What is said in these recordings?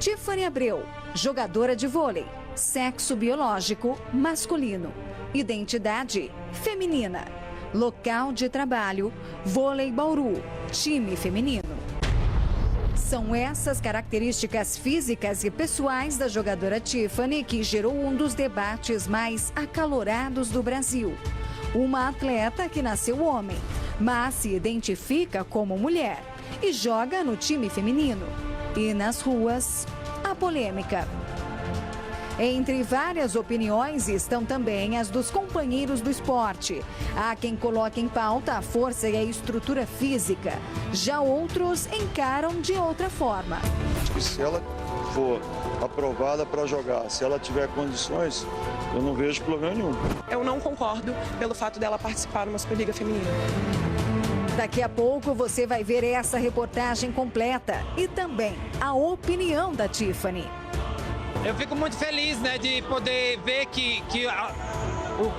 Tiffany Abreu, jogadora de vôlei, sexo biológico masculino, identidade feminina, local de trabalho, vôlei Bauru, time feminino. São essas características físicas e pessoais da jogadora Tiffany que gerou um dos debates mais acalorados do Brasil. Uma atleta que nasceu homem, mas se identifica como mulher e joga no time feminino. E nas ruas, a polêmica. Entre várias opiniões estão também as dos companheiros do esporte. Há quem coloque em pauta a força e a estrutura física. Já outros encaram de outra forma. Se ela for aprovada para jogar, se ela tiver condições, eu não vejo problema nenhum. Eu não concordo pelo fato dela participar numa Superliga Feminina. Daqui a pouco você vai ver essa reportagem completa e também a opinião da Tiffany. Eu fico muito feliz, né, de poder ver que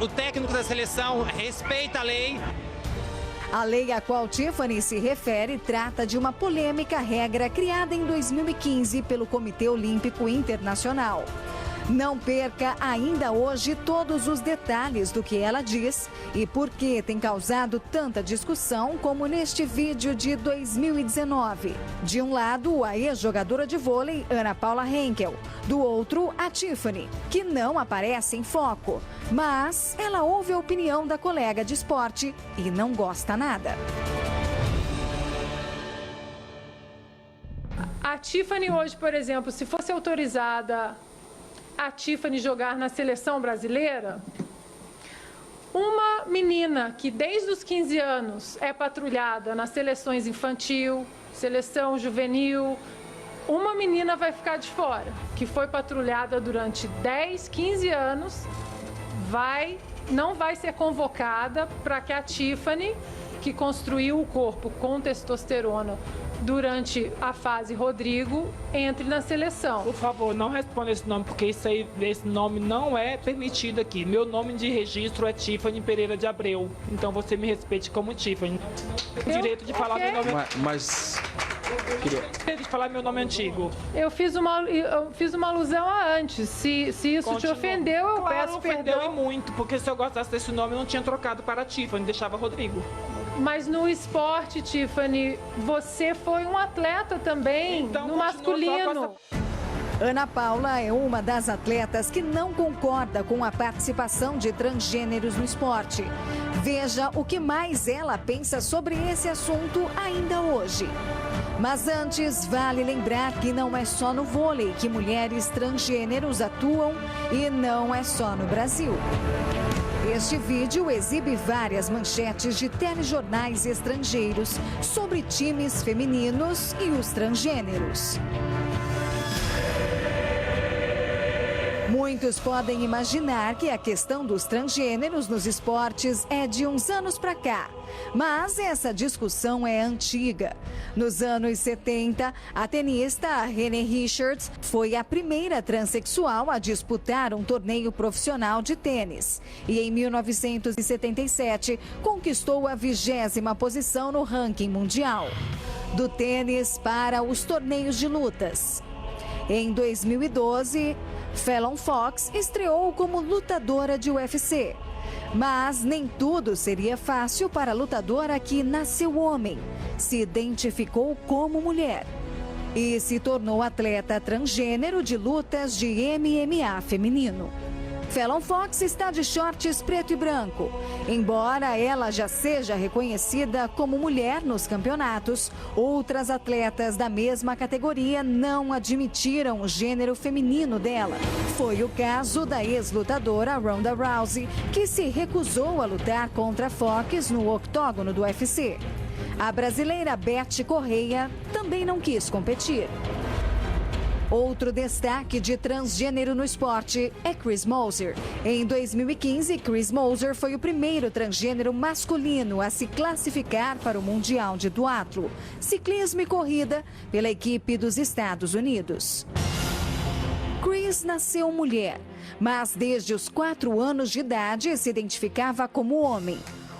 o técnico da seleção respeita a lei. A lei a qual Tiffany se refere trata de uma polêmica regra criada em 2015 pelo Comitê Olímpico Internacional. Não perca ainda hoje todos os detalhes do que ela diz e por que tem causado tanta discussão como neste vídeo de 2019. De um lado, a ex-jogadora de vôlei Ana Paula Henkel. Do outro, a Tiffany, que não aparece em foco. Mas ela ouve a opinião da colega de esporte e não gosta nada. A Tiffany hoje, por exemplo, se fosse autorizada a Tiffany jogar na seleção brasileira, uma menina que desde os 15 anos é patrulhada nas seleções infantil, seleção juvenil, uma menina vai ficar de fora, que foi patrulhada durante 10, 15 anos, não vai ser convocada para que a Tiffany, que construiu o corpo com testosterona durante a fase Rodrigo, entre na seleção. Por favor, não responda esse nome, porque esse nome não é permitido aqui. Meu nome de registro é Tiffany Pereira de Abreu. Então você me respeite como Tiffany. O direito de falar meu nome. Mas De falar meu nome antigo. Eu fiz uma alusão a antes. Se isso te ofendeu, eu peço perdão. Ofendeu e muito, porque se eu gostasse desse nome, eu não tinha trocado para Tiffany, deixava Rodrigo. Mas no esporte, Tiffany, você foi um atleta também, então, no masculino. Ana Paula é uma das atletas que não concorda com a participação de transgêneros no esporte. Veja o que mais ela pensa sobre esse assunto ainda hoje. Mas antes, vale lembrar que não é só no vôlei que mulheres transgêneros atuam e não é só no Brasil. Este vídeo exibe várias manchetes de telejornais estrangeiros sobre times femininos e os transgêneros. Muitos podem imaginar que a questão dos transgêneros nos esportes é de uns anos para cá. Mas essa discussão é antiga. Nos anos 70, a tenista Renée Richards foi a primeira transexual a disputar um torneio profissional de tênis. E em 1977, conquistou a 20ª posição no ranking mundial. Do tênis para os torneios de lutas. Em 2012, Fallon Fox estreou como lutadora de UFC. Mas nem tudo seria fácil para a lutadora que nasceu homem, se identificou como mulher e se tornou atleta transgênero de lutas de MMA feminino. Fallon Fox está de shorts preto e branco. Embora ela já seja reconhecida como mulher nos campeonatos, outras atletas da mesma categoria não admitiram o gênero feminino dela. Foi o caso da ex-lutadora Ronda Rousey, que se recusou a lutar contra Fox no octógono do UFC. A brasileira Beth Correia também não quis competir. Outro destaque de transgênero no esporte é Chris Moser. Em 2015, Chris Moser foi o primeiro transgênero masculino a se classificar para o Mundial de Duatlo, ciclismo e corrida, pela equipe dos Estados Unidos. Chris nasceu mulher, mas desde os 4 anos de idade se identificava como homem.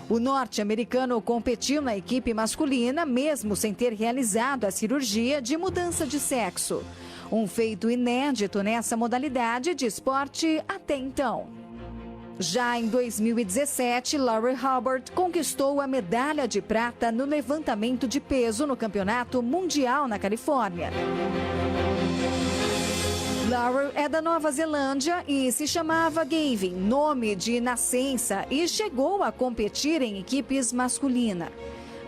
O norte-americano competiu na equipe masculina, mesmo sem ter realizado a cirurgia de mudança de sexo. um feito inédito nessa modalidade de esporte até então. Já em 2017, Laurie Hubbard conquistou a medalha de prata no levantamento de peso no Campeonato Mundial na Califórnia. Laurie é da Nova Zelândia e se chamava Gavin, nome de nascença, e chegou a competir em equipes masculina.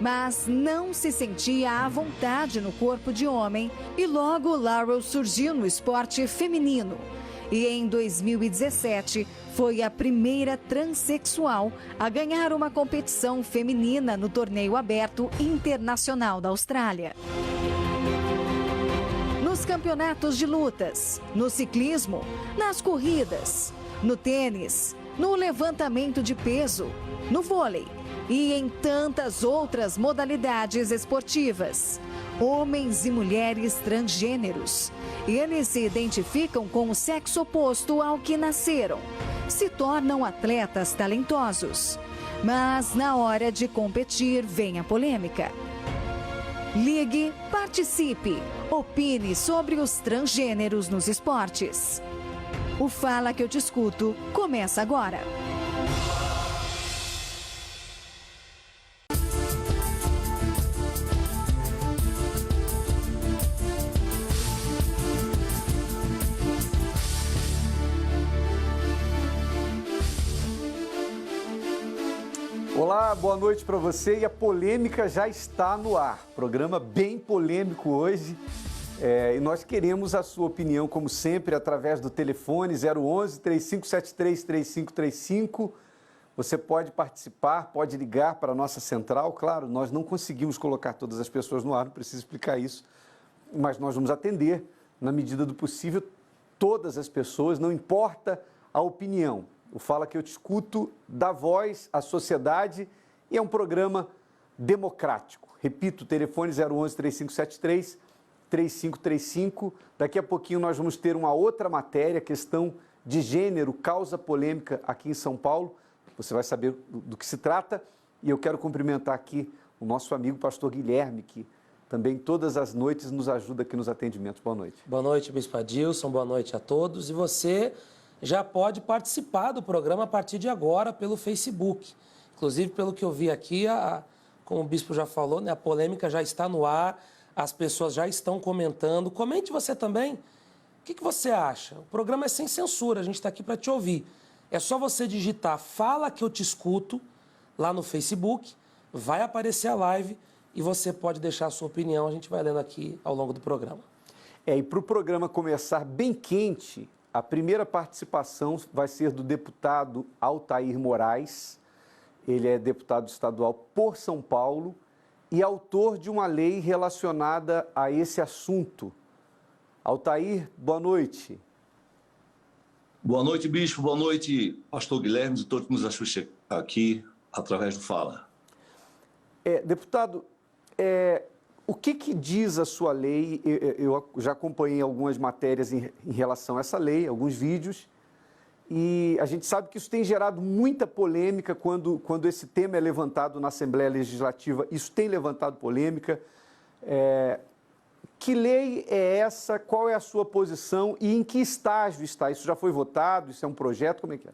Mas não se sentia à vontade no corpo de homem e logo Laurie surgiu no esporte feminino. E em 2017 foi a primeira transexual a ganhar uma competição feminina no torneio aberto internacional da Austrália. Nos campeonatos de lutas, no ciclismo, nas corridas, no tênis, no levantamento de peso, no vôlei e em tantas outras modalidades esportivas. Homens e mulheres transgêneros. Eles se identificam com o sexo oposto ao que nasceram. Se tornam atletas talentosos. Mas na hora de competir vem a polêmica. Ligue, participe, opine sobre os transgêneros nos esportes. O Fala que eu te escuto começa agora. Olá, boa noite para você e a polêmica já está no ar. Programa bem polêmico hoje e nós queremos a sua opinião, como sempre, através do telefone 011-3573-3535. Você pode participar, pode ligar para a nossa central. Claro, nós não conseguimos colocar todas as pessoas no ar, não preciso explicar isso, mas nós vamos atender, na medida do possível, todas as pessoas, não importa a opinião. O Fala que eu te escuto dá voz à sociedade e é um programa democrático. Repito, telefone 011-3573-3535. Daqui a pouquinho nós vamos ter uma outra matéria, questão de gênero, causa polêmica aqui em São Paulo. Você vai saber do que se trata. E eu quero cumprimentar aqui o nosso amigo pastor Guilherme, que também todas as noites nos ajuda aqui nos atendimentos. Boa noite. Boa noite, Bispo Adilson. Boa noite a todos. E você já pode participar do programa a partir de agora pelo Facebook. Inclusive, pelo que eu vi aqui, como o Bispo já falou, né, a polêmica já está no ar, as pessoas já estão comentando. Comente você também. O que você acha? O programa é sem censura, a gente está aqui para te ouvir. É só você digitar Fala que eu te escuto lá no Facebook, vai aparecer a live e você pode deixar a sua opinião, a gente vai lendo aqui ao longo do programa. E para o programa começar bem quente, a primeira participação vai ser do deputado Altair Moraes. Ele é deputado estadual por São Paulo e autor de uma lei relacionada a esse assunto. Altair, boa noite. Boa noite, Bispo. Boa noite, pastor Guilherme e todos que nos assistem aqui através do Fala. Deputado, o que diz a sua lei? Eu já acompanhei algumas matérias em relação a essa lei, alguns vídeos, e a gente sabe que isso tem gerado muita polêmica quando esse tema é levantado na Assembleia Legislativa. Isso tem levantado polêmica. Que lei é essa? Qual é a sua posição e em que estágio está? Isso já foi votado? Isso é um projeto? Como é que é?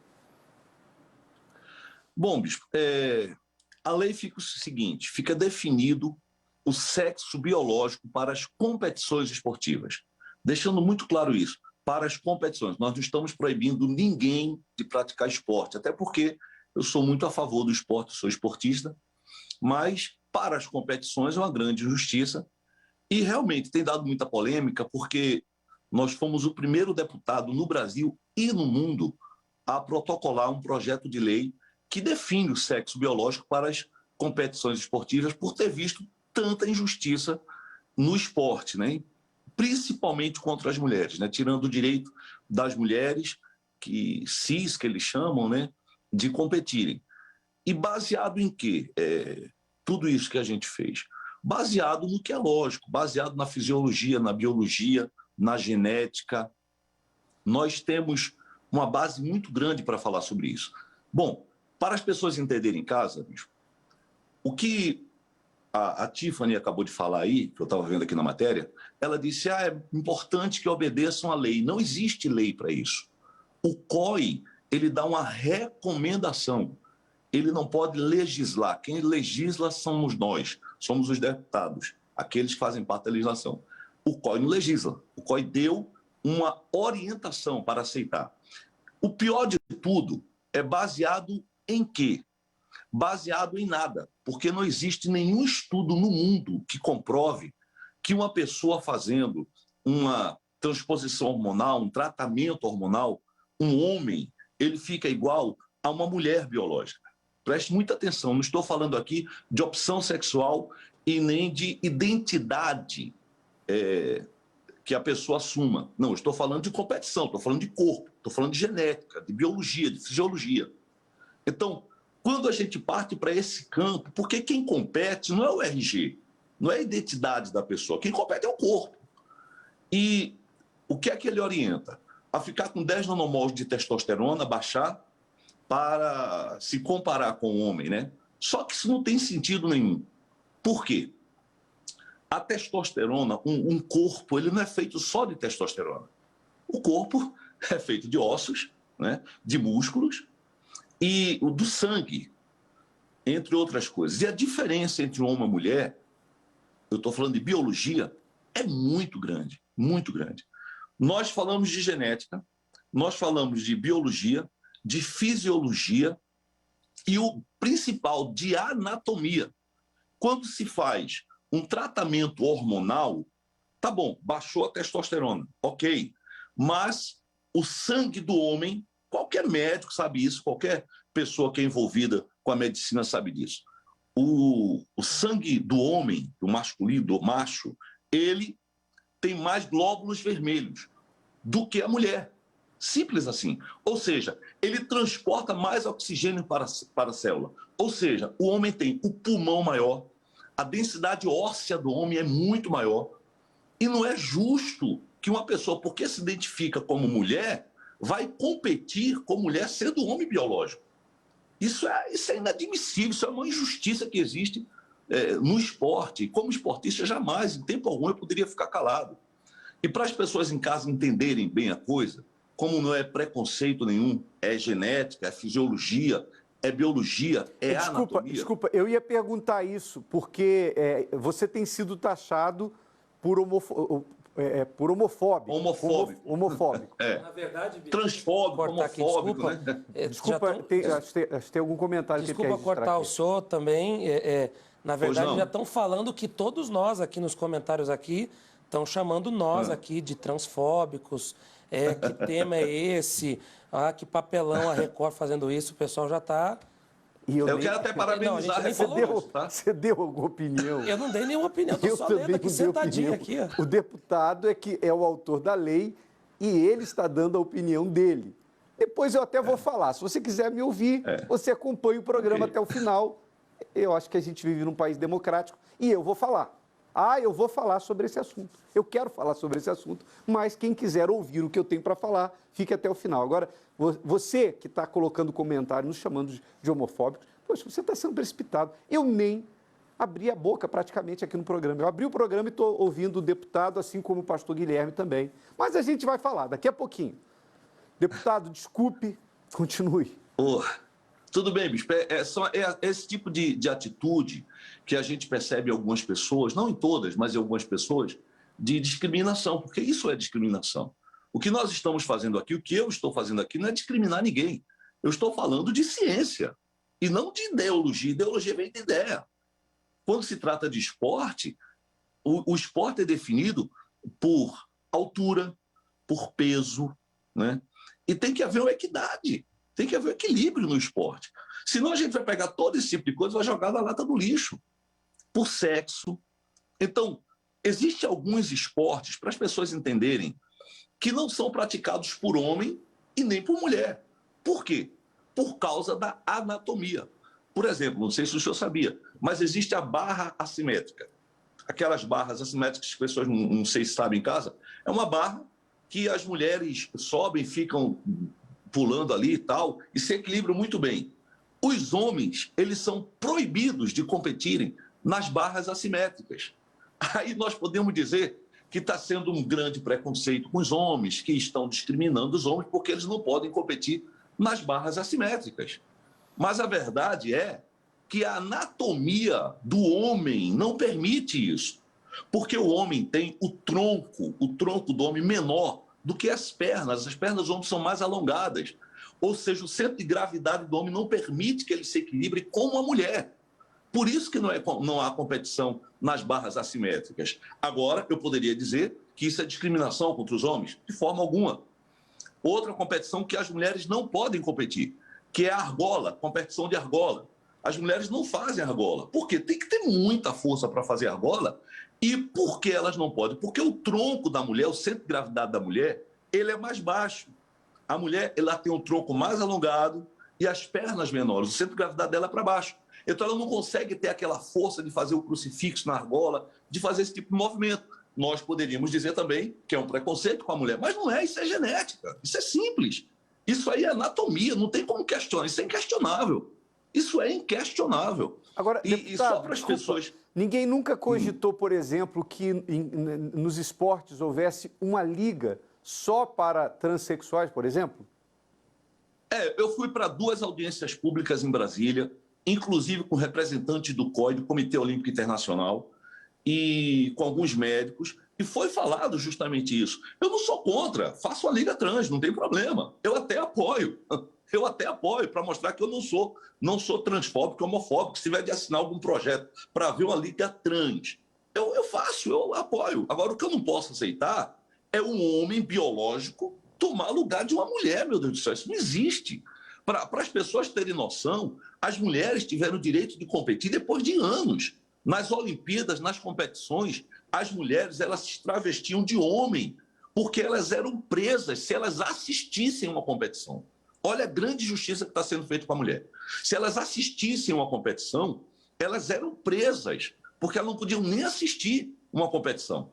Bom, Bispo, a lei fica o seguinte, fica definido o sexo biológico para as competições esportivas. Deixando muito claro isso, para as competições. Nós não estamos proibindo ninguém de praticar esporte, até porque eu sou muito a favor do esporte, sou esportista, mas para as competições é uma grande injustiça e realmente tem dado muita polêmica porque nós fomos o primeiro deputado no Brasil e no mundo a protocolar um projeto de lei que define o sexo biológico para as competições esportivas por ter visto tanta injustiça no esporte, né? Principalmente contra as mulheres, né? Tirando o direito das mulheres, cis, que eles chamam, né? De competirem. E baseado em quê? Tudo isso que a gente fez. Baseado no que é lógico, baseado na fisiologia, na biologia, na genética. Nós temos uma base muito grande para falar sobre isso. Bom, para as pessoas entenderem em casa, o que a Tiffany acabou de falar aí, que eu estava vendo aqui na matéria, ela disse, é importante que obedeçam à lei. Não existe lei para isso. O COI, ele dá uma recomendação. Ele não pode legislar. Quem legisla somos nós, somos os deputados, aqueles que fazem parte da legislação. O COI não legisla. O COI deu uma orientação para aceitar. O pior de tudo é baseado em quê? Baseado em nada, porque não existe nenhum estudo no mundo que comprove que uma pessoa fazendo uma transposição hormonal, um tratamento hormonal, um homem, ele fica igual a uma mulher biológica. Preste muita atenção, não estou falando aqui de opção sexual e nem de identidade que a pessoa assuma. Não, estou falando de competição, estou falando de corpo, estou falando de genética, de biologia, de fisiologia. Então, quando a gente parte para esse campo, porque quem compete não é o RG, não é a identidade da pessoa, quem compete é o corpo. E o que é que ele orienta? A ficar com 10 nanomols de testosterona, baixar, para se comparar com o homem, né? Só que isso não tem sentido nenhum. Por quê? A testosterona, um corpo, ele não é feito só de testosterona. O corpo é feito de ossos, né? De músculos, e o do sangue, entre outras coisas. E a diferença entre um homem e uma mulher, eu estou falando de biologia, é muito grande, muito grande. Nós falamos de genética, nós falamos de biologia, de fisiologia e o principal, de anatomia. Quando se faz um tratamento hormonal, tá bom, baixou a testosterona, ok, mas o sangue do homem, qualquer médico sabe isso, qualquer pessoa que é envolvida com a medicina sabe disso. O sangue do homem, do masculino, do macho, ele tem mais glóbulos vermelhos do que a mulher. Simples assim. Ou seja, ele transporta mais oxigênio para a célula. Ou seja, o homem tem o pulmão maior, a densidade óssea do homem é muito maior. E não é justo que uma pessoa, porque se identifica como mulher, vai competir com mulher sendo homem biológico. Isso é inadmissível, isso é uma injustiça que existe no esporte. Como esportista, jamais, em tempo algum, eu poderia ficar calado. E para as pessoas em casa entenderem bem a coisa, como não é preconceito nenhum, é genética, é fisiologia, é biologia, é anatomia. Desculpa, eu ia perguntar isso, porque você tem sido taxado por homofóbico. Homofóbico. Na verdade, transfóbico, homofóbico, aqui, né? Desculpa, acho que tem algum comentário que ele quer registrar. Desculpa cortar o senhor também. Na verdade, já estão falando que todos nós aqui nos comentários aqui estão chamando nós aqui de transfóbicos. Que tema é esse? Que papelão a Record fazendo isso. O pessoal já está... Eu quero até parabenizar a Record. Você deu alguma opinião? Eu não dei nenhuma opinião, estou só lendo aqui sentadinho aqui. O deputado é o autor da lei e ele está dando a opinião dele. Depois eu até vou falar. Se você quiser me ouvir, você acompanha o programa até o final. Eu acho que a gente vive num país democrático e eu vou falar. Eu vou falar sobre esse assunto. Eu quero falar sobre esse assunto, mas quem quiser ouvir o que eu tenho para falar, fique até o final. Agora, você que está colocando comentário, nos chamando de homofóbicos, poxa, você está sendo precipitado. Eu nem abri a boca praticamente aqui no programa. Eu abri o programa e estou ouvindo o deputado, assim como o pastor Guilherme também. Mas a gente vai falar daqui a pouquinho. Deputado, desculpe, continue. Tudo bem, Bispo. É esse tipo de atitude que a gente percebe em algumas pessoas, não em todas, mas em algumas pessoas, de discriminação, porque isso é discriminação. O que nós estamos fazendo aqui, o que eu estou fazendo aqui, não é discriminar ninguém. Eu estou falando de ciência e não de ideologia. Ideologia vem de ideia. Quando se trata de esporte, o esporte é definido por altura, por peso, né? E tem que haver uma equidade. Tem que haver um equilíbrio no esporte. Senão a gente vai pegar todo esse tipo de coisa e vai jogar na lata do lixo. Por sexo. Então, existem alguns esportes, para as pessoas entenderem, que não são praticados por homem e nem por mulher. Por quê? Por causa da anatomia. Por exemplo, não sei se o senhor sabia, mas existe a barra assimétrica. Aquelas barras assimétricas que as pessoas não sei se sabem em casa, é uma barra que as mulheres sobem, ficam pulando ali e tal, e se equilibram muito bem. Os homens, eles são proibidos de competirem nas barras assimétricas. Aí nós podemos dizer que está sendo um grande preconceito com os homens, que estão discriminando os homens porque eles não podem competir nas barras assimétricas. Mas a verdade é que a anatomia do homem não permite isso. Porque o homem tem o tronco do homem menor do que as pernas do homem são mais alongadas. Ou seja, o centro de gravidade do homem não permite que ele se equilibre como a mulher. Por isso que não há competição nas barras assimétricas. Agora, eu poderia dizer que isso é discriminação contra os homens? De forma alguma. Outra competição que as mulheres não podem competir, que é a argola, competição de argola. As mulheres não fazem argola. Por quê? Tem que ter muita força para fazer argola. E por que elas não podem? Porque o tronco da mulher, o centro de gravidade da mulher, ele é mais baixo. A mulher, ela tem um tronco mais alongado e as pernas menores. O centro de gravidade dela é para baixo. Então, ela não consegue ter aquela força de fazer o crucifixo na argola, de fazer esse tipo de movimento. Nós poderíamos dizer também que é um preconceito com a mulher, mas não é, isso é genética, isso é simples. Isso aí é anatomia, não tem como questionar, isso é inquestionável. Isso é inquestionável. Agora, e só para as pessoas... Ninguém nunca cogitou, por exemplo, que nos esportes houvesse uma liga só para transexuais, por exemplo? Eu fui para 2 audiências públicas em Brasília, inclusive com representantes do COI, do Comitê Olímpico Internacional, e com alguns médicos, e foi falado justamente isso. Eu não sou contra, faço a Liga Trans, não tem problema. Eu até apoio para mostrar que eu não sou transfóbico, homofóbico. Se tiver de assinar algum projeto para ver uma Liga Trans, eu apoio. Agora, o que eu não posso aceitar é um homem biológico tomar lugar de uma mulher, meu Deus do céu. Isso não existe. Para as pessoas terem noção, as mulheres tiveram o direito de competir depois de anos. Nas Olimpíadas, nas competições, as mulheres elas se travestiam de homem, porque elas eram presas se elas assistissem a uma competição. Olha a grande justiça que está sendo feita com a mulher. Se elas assistissem a uma competição, elas eram presas, porque elas não podiam nem assistir uma competição.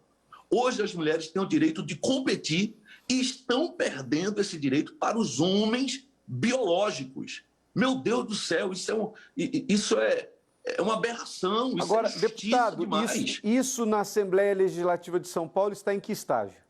Hoje as mulheres têm o direito de competir e estão perdendo esse direito para os homens biológicos. Meu Deus do céu, isso é uma aberração. Isso agora, é deputado, isso na Assembleia Legislativa de São Paulo está em que estágio?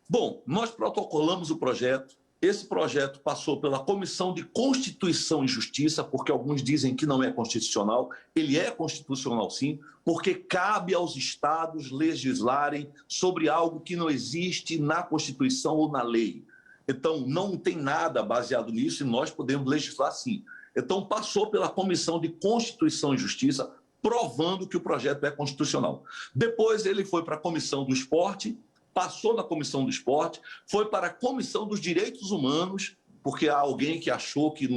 Bom, nós protocolamos o projeto. Esse projeto passou pela Comissão de Constituição e Justiça, porque alguns dizem que não é constitucional. Ele é constitucional, sim, porque cabe aos estados legislarem sobre algo que não existe na Constituição ou na lei. Então, não tem nada baseado nisso e nós podemos legislar, sim. Então, passou pela Comissão de Constituição e Justiça, provando que o projeto é constitucional. Depois, ele foi para a Comissão do Esporte, passou na Comissão do Esporte, foi para a Comissão dos Direitos Humanos, porque há alguém que achou que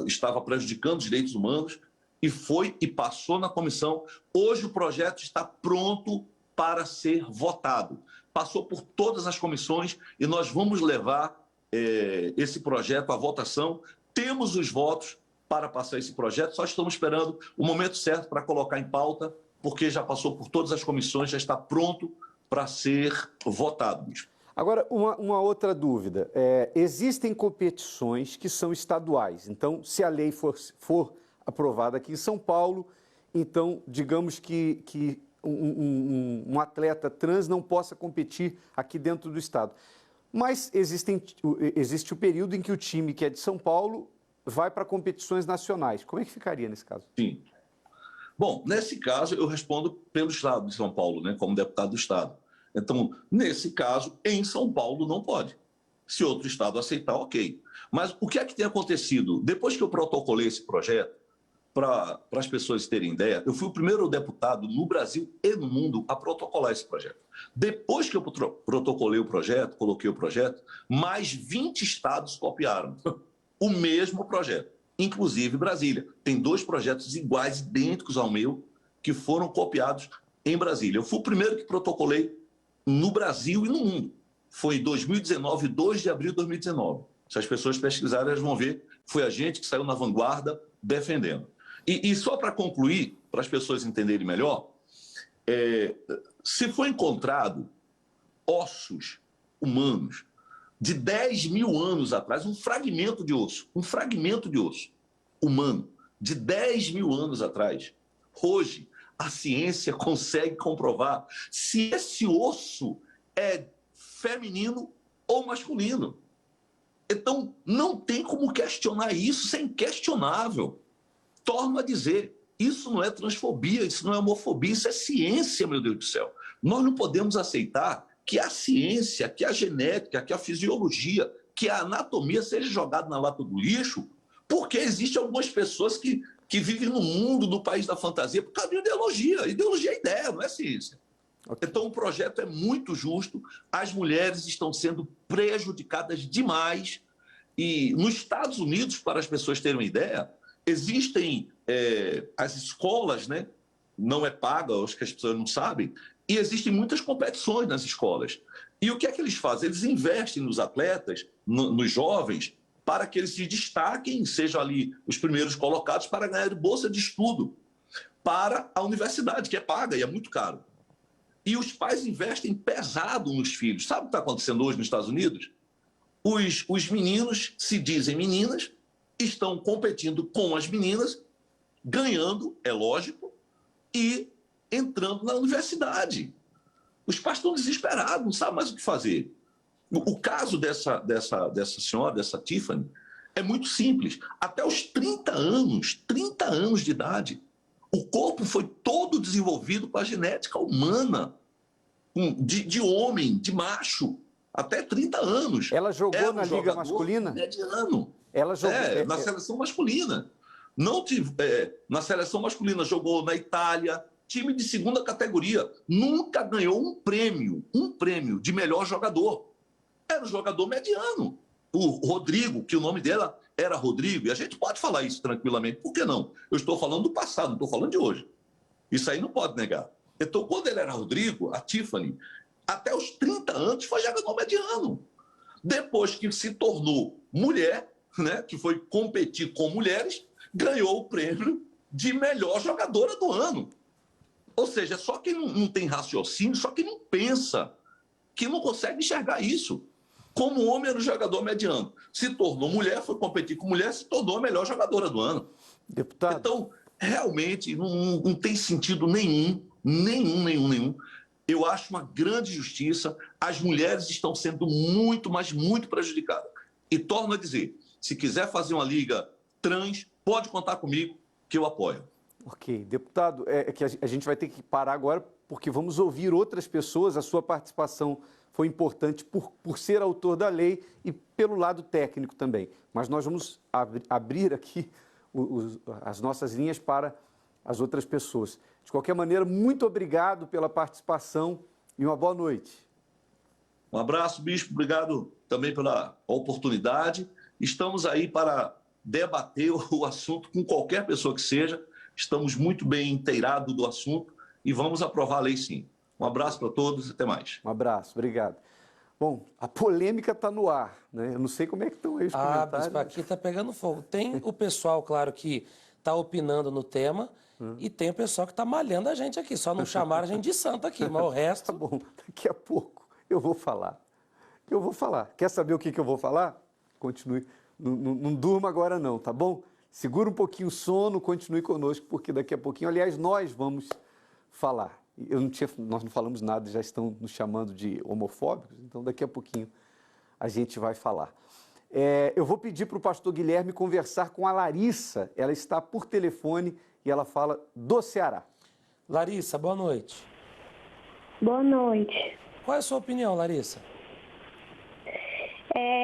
estava prejudicando os direitos humanos, e foi e passou na comissão. Hoje o projeto está pronto para ser votado. Passou por todas as comissões e nós vamos levar esse projeto à votação. Temos os votos para passar esse projeto, só estamos esperando o momento certo para colocar em pauta, porque já passou por todas as comissões, já está pronto para ser votado. Agora, uma outra dúvida. Existem competições que são estaduais. Então, se a lei for aprovada aqui em São Paulo, então, digamos que um atleta trans não possa competir aqui dentro do estado. Mas existe o período em que o time que é de São Paulo vai para competições nacionais. Como é que ficaria nesse caso? Sim. Bom, nesse caso, eu respondo pelo Estado de São Paulo, né, como deputado do Estado. Então, nesse caso, em São Paulo não pode. Se outro Estado aceitar, ok. Mas o que é que tem acontecido? Depois que eu protocolei esse projeto, para as pessoas terem ideia, eu fui o primeiro deputado no Brasil e no mundo a protocolar esse projeto. Depois que eu protocolei o projeto, coloquei o projeto, mais 20 estados copiaram o mesmo projeto. Inclusive Brasília. Tem 2 projetos iguais, idênticos ao meu, que foram copiados em Brasília. Eu fui o primeiro que protocolei no Brasil e no mundo. Foi em 2019, 2 de abril de 2019. Se as pessoas pesquisarem, elas vão ver. Foi a gente que saiu na vanguarda defendendo. E só para concluir, para as pessoas entenderem melhor, se foi encontrado ossos humanos de 10 mil anos atrás, um fragmento de osso humano, de 10 mil anos atrás. Hoje, a ciência consegue comprovar se esse osso é feminino ou masculino. Então, não tem como questionar isso, isso é inquestionável. Torno a dizer, isso não é transfobia, isso não é homofobia, isso é ciência, meu Deus do céu. Nós não podemos aceitar que a ciência, que a genética, que a fisiologia, que a anatomia seja jogada na lata do lixo, porque existem algumas pessoas que vivem no mundo, no país da fantasia, por causa de ideologia. Ideologia é ideia, não é ciência. Okay. Então, o projeto é muito justo, as mulheres estão sendo prejudicadas demais, e nos Estados Unidos, para as pessoas terem uma ideia, existem as escolas, né? Não é paga, acho que as pessoas não sabem, e existem muitas competições nas escolas. E o que é que eles fazem? Eles investem nos atletas, nos jovens, para que eles se destaquem, sejam ali os primeiros colocados para ganhar bolsa de estudo para a universidade, que é paga e é muito caro. E os pais investem pesado nos filhos. Sabe o que está acontecendo hoje nos Estados Unidos? Os meninos se dizem meninas, estão competindo com as meninas, ganhando, é lógico, e entrando na universidade. Os pais estão desesperados, não sabem mais o que fazer. O caso dessa senhora, dessa Tiffany, é muito simples. Até os 30 anos de idade, o corpo foi todo desenvolvido com a genética humana, de homem, de macho, até 30 anos. Ela jogou na liga masculina? Mediano. Ela jogou na seleção masculina. Na seleção masculina jogou na Itália, time de segunda categoria. Nunca ganhou um prêmio de melhor jogador. Era um jogador mediano. O Rodrigo, que o nome dela era Rodrigo, e a gente pode falar isso tranquilamente, por que não? Eu estou falando do passado, não estou falando de hoje. Isso aí não pode negar. Então, quando ele era Rodrigo, a Tiffany, até os 30 anos foi jogador mediano. Depois que se tornou mulher, né, que foi competir com mulheres, ganhou o prêmio de melhor jogadora do ano. Ou seja, só quem não tem raciocínio, só quem não pensa, que não consegue enxergar isso. Como o homem era um jogador mediano, se tornou mulher, foi competir com mulher, se tornou a melhor jogadora do ano. Deputado. Então, realmente, não tem sentido nenhum. Eu acho uma grande injustiça. As mulheres estão sendo muito, mas muito prejudicadas. E torno a dizer, se quiser fazer uma liga trans, pode contar comigo, que eu apoio. Ok. Deputado, é que a gente vai ter que parar agora, porque vamos ouvir outras pessoas. A sua participação foi importante por ser autor da lei e pelo lado técnico também. Mas nós vamos abrir aqui as nossas linhas para as outras pessoas. De qualquer maneira, muito obrigado pela participação e uma boa noite. Um abraço, Bispo. Obrigado também pela oportunidade. Estamos aí para debater o assunto com qualquer pessoa que seja. Estamos muito bem inteirados do assunto e vamos aprovar a lei sim. Um abraço para todos e até mais. Um abraço, obrigado. Bom, a polêmica está no ar, né? Eu não sei como é que estão aí os comentários. Bispo, aqui está pegando fogo. Tem o pessoal, claro, que está opinando no tema e tem o pessoal que está malhando a gente aqui. Só não chamaram a gente de santo aqui, mas o resto... Tá bom, daqui a pouco eu vou falar. Quer saber o que eu vou falar? Continue. Não durma agora não, tá bom? Segura um pouquinho o sono, continue conosco, porque daqui a pouquinho, aliás, nós vamos falar. Nós não falamos nada, já estão nos chamando de homofóbicos, então daqui a pouquinho a gente vai falar. Eu vou pedir para o pastor Guilherme conversar com a Larissa, ela está por telefone e ela fala do Ceará. Larissa, boa noite. Boa noite. Qual é a sua opinião, Larissa?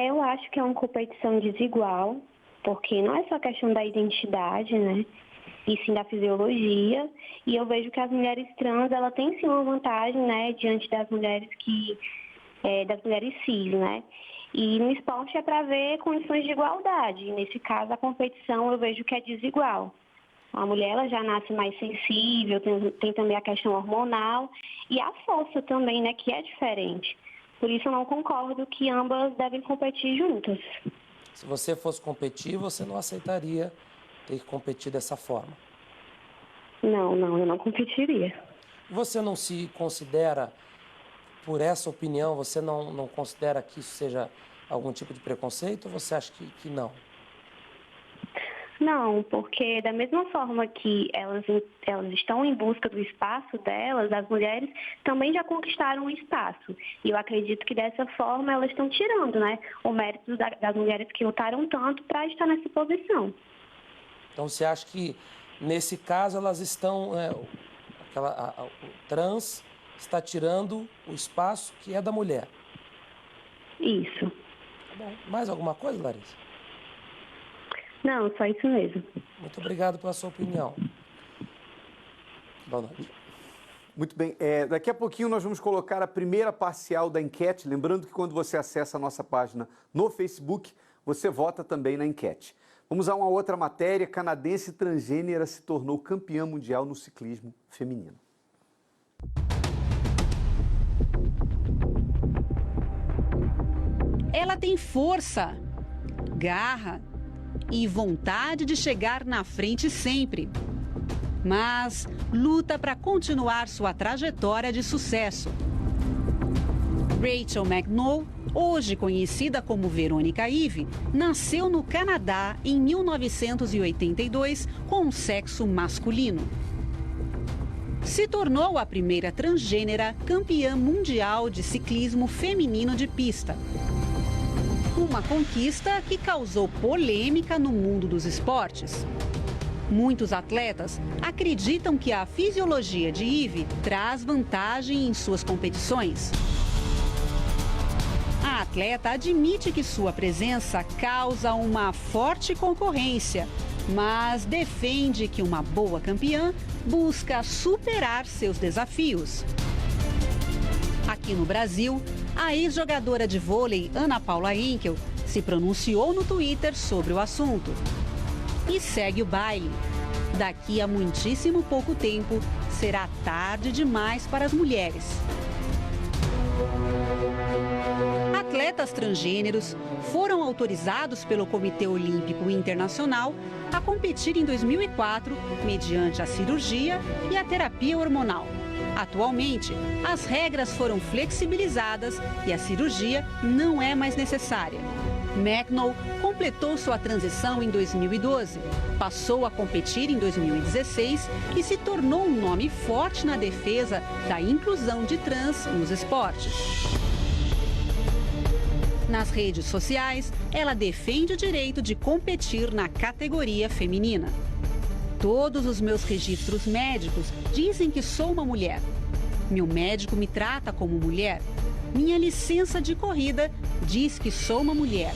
Eu acho que é uma competição desigual, porque não é só questão da identidade, né? E sim da fisiologia, e eu vejo que as mulheres trans, ela tem sim uma vantagem, né, diante das mulheres das mulheres cis, né, e no esporte é para ver condições de igualdade, e nesse caso a competição eu vejo que é desigual. A mulher, ela já nasce mais sensível, tem também a questão hormonal, e a força também, né, que é diferente. Por isso eu não concordo que ambas devem competir juntas. Se você fosse competir, você não aceitaria ter que competir dessa forma? Não, eu não competiria. Você não se considera, por essa opinião, você não considera que isso seja algum tipo de preconceito ou você acha que não? Não, porque da mesma forma que elas estão em busca do espaço delas, as mulheres também já conquistaram um espaço. E eu acredito que dessa forma elas estão tirando, né, o mérito das mulheres que lutaram tanto para estar nessa posição. Então, você acha que, nesse caso, elas estão... o trans está tirando o espaço que é da mulher? Isso. Tá bom. Mais alguma coisa, Larissa? Não, só isso mesmo. Muito obrigado pela sua opinião. Boa noite. Muito bem. Daqui a pouquinho nós vamos colocar a primeira parcial da enquete. Lembrando que quando você acessa a nossa página no Facebook, você vota também na enquete. Vamos a uma outra matéria. Canadense transgênera se tornou campeã mundial no ciclismo feminino. Ela tem força, garra e vontade de chegar na frente sempre. Mas luta para continuar sua trajetória de sucesso. Rachel McNall, hoje conhecida como Verônica Eve, nasceu no Canadá em 1982 com sexo masculino. Se tornou a primeira transgênera campeã mundial de ciclismo feminino de pista. Uma conquista que causou polêmica no mundo dos esportes. Muitos atletas acreditam que a fisiologia de Eve traz vantagem em suas competições. A atleta admite que sua presença causa uma forte concorrência, mas defende que uma boa campeã busca superar seus desafios. Aqui no Brasil, a ex-jogadora de vôlei Ana Paula Henkel se pronunciou no Twitter sobre o assunto. E segue o baile. Daqui a muitíssimo pouco tempo, será tarde demais para as mulheres. Atletas transgêneros foram autorizados pelo Comitê Olímpico Internacional a competir em 2004 mediante a cirurgia e a terapia hormonal. Atualmente, as regras foram flexibilizadas e a cirurgia não é mais necessária. McNall completou sua transição em 2012, passou a competir em 2016 e se tornou um nome forte na defesa da inclusão de trans nos esportes. Nas redes sociais, ela defende o direito de competir na categoria feminina. Todos os meus registros médicos dizem que sou uma mulher. Meu médico me trata como mulher. Minha licença de corrida diz que sou uma mulher.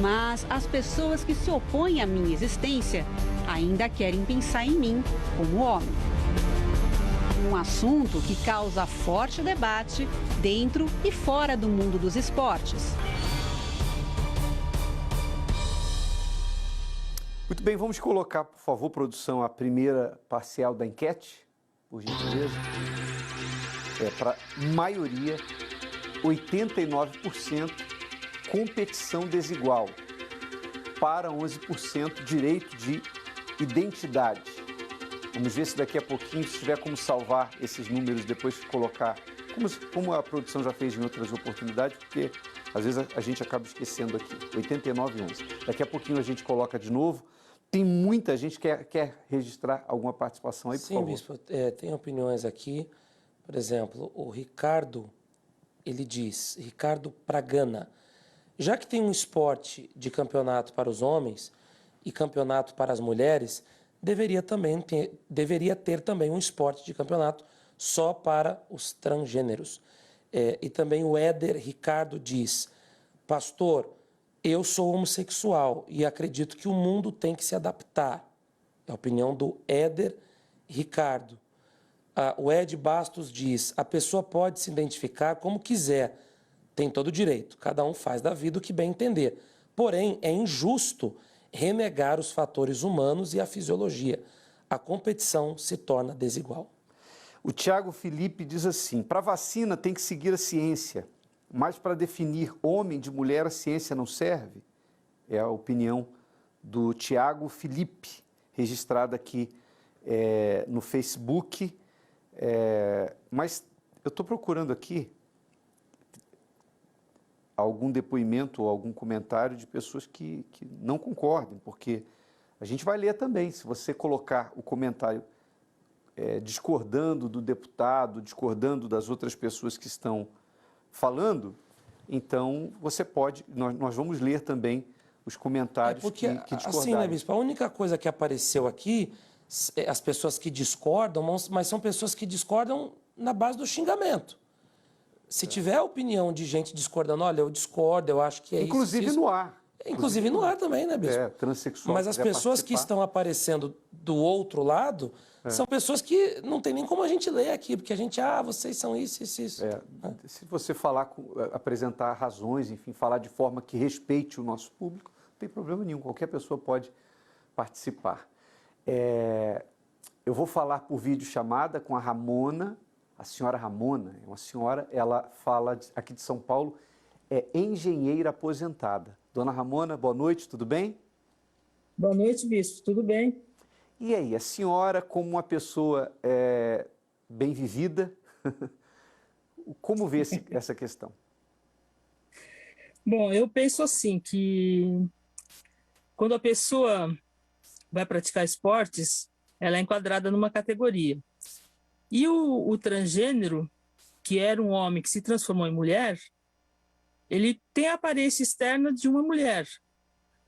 Mas as pessoas que se opõem à minha existência ainda querem pensar em mim como homem. Um assunto que causa forte debate dentro e fora do mundo dos esportes. Muito bem, vamos colocar, por favor, produção, a primeira parcial da enquete, por gentileza. Para maioria, 89% competição desigual. Para 11% direito de identidade. Vamos ver se daqui a pouquinho, se tiver como salvar esses números, depois colocar, como a produção já fez em outras oportunidades, porque às vezes a gente acaba esquecendo aqui. 89-11. Daqui a pouquinho a gente coloca de novo. Tem muita gente que quer registrar alguma participação aí, por favor. Sim, Bispo, tem opiniões aqui. Por exemplo, o Ricardo, ele diz, Ricardo Pragana, já que tem um esporte de campeonato para os homens e campeonato para as mulheres, deveria ter também um esporte de campeonato só para os transgêneros. E também o Éder Ricardo diz, pastor, eu sou homossexual e acredito que o mundo tem que se adaptar. É a opinião do Éder Ricardo. O Ed Bastos diz, a pessoa pode se identificar como quiser, tem todo o direito, cada um faz da vida o que bem entender. Porém, é injusto renegar os fatores humanos e a fisiologia. A competição se torna desigual. O Tiago Felipe diz assim, para vacina tem que seguir a ciência, mas para definir homem de mulher a ciência não serve? É a opinião do Tiago Felipe, registrada aqui no Facebook. Mas eu estou procurando aqui algum depoimento ou algum comentário de pessoas que não concordem, porque A gente vai ler também, se você colocar o comentário discordando do deputado, discordando das outras pessoas que estão falando, então você pode, nós vamos ler também os comentários que discordarem. Assim, né, Bispo, a única coisa que apareceu aqui, as pessoas que discordam, mas são pessoas que discordam na base do xingamento. Se tiver a opinião de gente discordando, olha, eu discordo, eu acho que é inclusive isso. no ar. Inclusive no ar também, né, Bispo? Transexual. Mas as pessoas que estão aparecendo do outro lado são pessoas que não tem nem como a gente ler aqui, porque a gente, vocês são isso. Se você apresentar razões, enfim, falar de forma que respeite o nosso público, não tem problema nenhum, qualquer pessoa pode participar. Eu vou falar por videochamada com a Ramona, a senhora Ramona, é uma senhora, ela fala aqui de São Paulo, é engenheira aposentada. Dona Ramona, boa noite, tudo bem? Boa noite, Bispo, tudo bem? E aí, a senhora, como uma pessoa bem vivida, como vê essa questão? Bom, eu penso assim, que quando a pessoa vai praticar esportes, ela é enquadrada numa categoria. E o transgênero, que era um homem que se transformou em mulher, ele tem a aparência externa de uma mulher,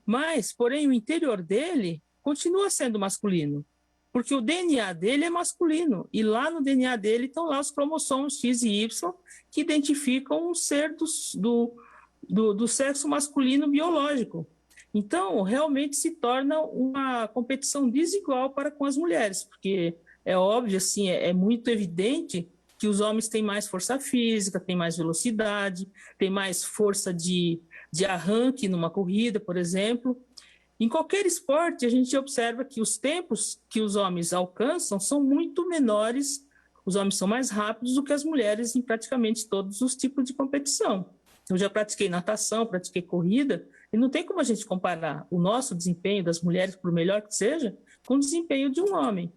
mas, porém, o interior dele continua sendo masculino, porque o DNA dele é masculino, e lá no DNA dele estão lá os cromossomos X e Y, que identificam um ser do sexo masculino biológico. Então, realmente se torna uma competição desigual para com as mulheres, porque é óbvio, assim, é muito evidente que os homens têm mais força física, têm mais velocidade, têm mais força de arranque numa corrida, por exemplo. Em qualquer esporte, a gente observa que os tempos que os homens alcançam são muito menores, os homens são mais rápidos do que as mulheres em praticamente todos os tipos de competição. Eu já pratiquei natação, pratiquei corrida, e não tem como a gente comparar o nosso desempenho das mulheres, por melhor que seja, com o desempenho de um homem.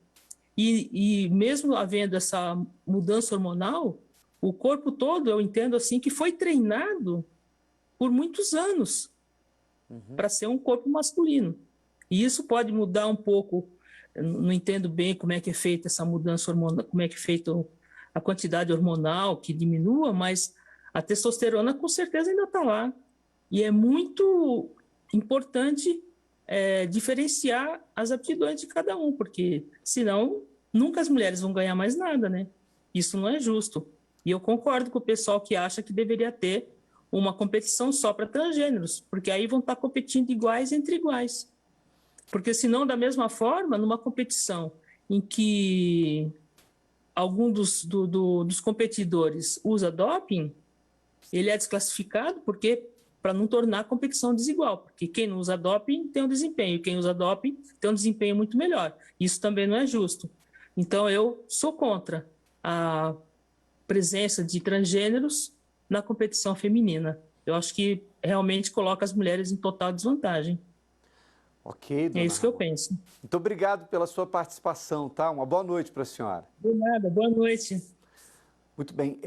E mesmo havendo essa mudança hormonal, o corpo todo, eu entendo assim, que foi treinado por muitos anos para ser um corpo masculino. E isso pode mudar um pouco, não entendo bem como é que é feita essa mudança hormonal, como é que é feita a quantidade hormonal que diminua, mas a testosterona com certeza ainda está lá. E é muito importante diferenciar as aptidões de cada um, porque senão nunca as mulheres vão ganhar mais nada, né? Isso não é justo. E eu concordo com o pessoal que acha que deveria ter uma competição só para transgêneros, porque aí vão estar competindo iguais entre iguais. Porque senão, da mesma forma, numa competição em que algum dos competidores usa doping, ele é desclassificado para não tornar a competição desigual, porque quem não usa doping tem um desempenho, quem usa doping tem um desempenho muito melhor. Isso também não é justo. Então, eu sou contra a presença de transgêneros na competição feminina. Eu acho que realmente coloca as mulheres em total desvantagem. Ok, dona É isso que eu penso. Muito obrigado pela sua participação, tá? Uma boa noite para a senhora. De nada, boa noite. Muito bem.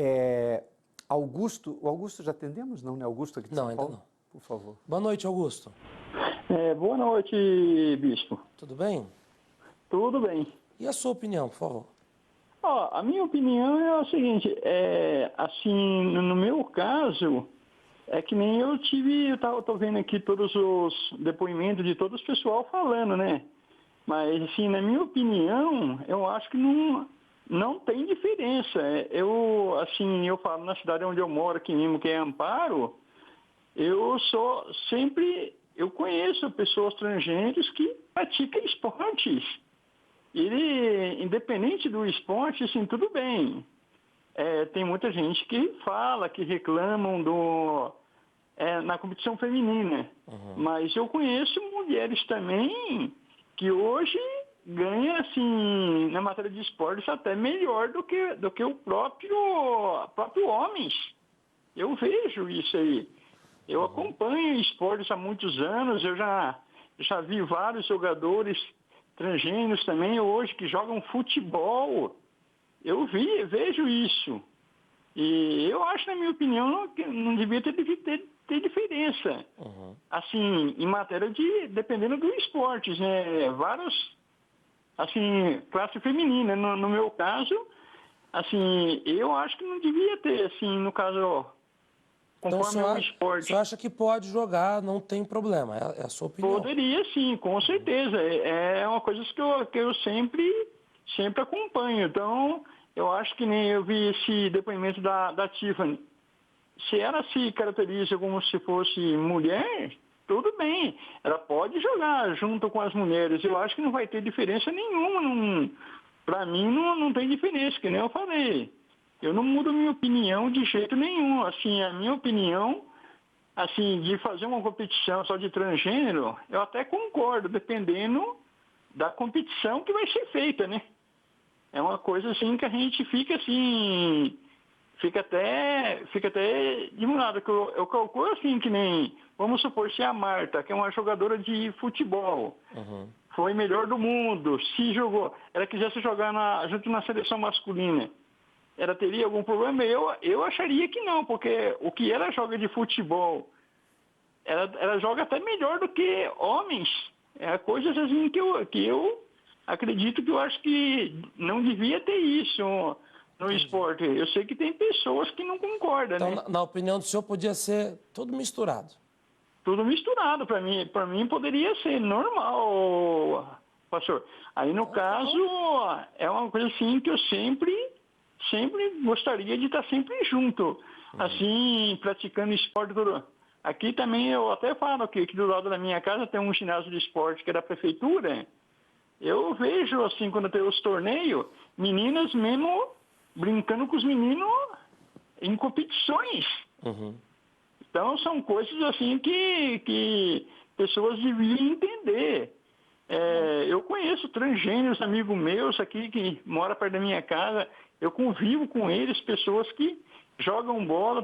Augusto, o Augusto já atendemos? Não, né? Augusto aqui de São Paulo? Ainda não. Por favor. Boa noite, Augusto. Boa noite, Bispo. Tudo bem? Tudo bem. E a sua opinião, por favor? A minha opinião é o seguinte, assim, no meu caso, é que nem eu tô vendo aqui todos os depoimentos de todo o pessoal falando, né? Mas, assim, na minha opinião, eu acho que não tem diferença. Eu falo na cidade onde eu moro, aqui mesmo, que é Amparo, eu conheço pessoas transgêneros que praticam esportes. Independente do esporte, assim, tudo bem. Tem muita gente que fala, que reclamam na competição feminina. Mas eu conheço mulheres também que hoje ganham, assim, na matéria de esportes até melhor do que o próprio homens. Eu vejo isso aí. Eu acompanho esportes há muitos anos, eu já vi vários jogadores transgêneros também hoje que jogam futebol. Eu vejo isso. E eu acho, na minha opinião, que não devia ter ter diferença. Assim, em matéria de, dependendo do esporte, né? Vários, assim, classe feminina. No meu caso, assim, eu acho que não devia ter, assim, no caso, conforme o esporte. Você acha que pode jogar, não tem problema, é a sua opinião? Poderia sim, com certeza. É uma coisa que eu sempre acompanho. Então, eu acho que nem eu vi esse depoimento da Tiffany. Se ela se caracteriza como se fosse mulher, tudo bem. Ela pode jogar junto com as mulheres. Eu acho que não vai ter diferença nenhuma. Para mim, não tem diferença, que nem eu falei. Eu não mudo minha opinião de jeito nenhum. Assim, a minha opinião, assim, de fazer uma competição só de transgênero, eu até concordo, dependendo da competição que vai ser feita, né? É uma coisa assim que a gente fica assim, fica até demorado. Eu calculo assim que nem, vamos supor, se a Marta, que é uma jogadora de futebol, foi melhor do mundo, se jogou, ela quisesse jogar junto na seleção masculina, ela teria algum problema? Eu acharia que não, porque o que ela joga de futebol, ela joga até melhor do que homens. É coisas assim que eu acredito, que eu acho que não devia ter isso no esporte. Eu sei que tem pessoas que não concordam, então, né? Na opinião do senhor, podia ser tudo misturado? Tudo misturado, para mim poderia ser normal, pastor. Aí, no caso, é uma coisa assim que eu sempre gostaria de estar sempre junto, assim, praticando esporte. Tudo. Aqui também eu até falo que do lado da minha casa tem um ginásio de esporte que é da prefeitura. Eu vejo, assim, quando tem os torneios, meninas mesmo brincando com os meninos em competições. Então, são coisas, assim, que pessoas deviam entender. Eu conheço transgêneros, amigos meus aqui, que moram perto da minha casa. Eu convivo com eles, pessoas que jogam bola.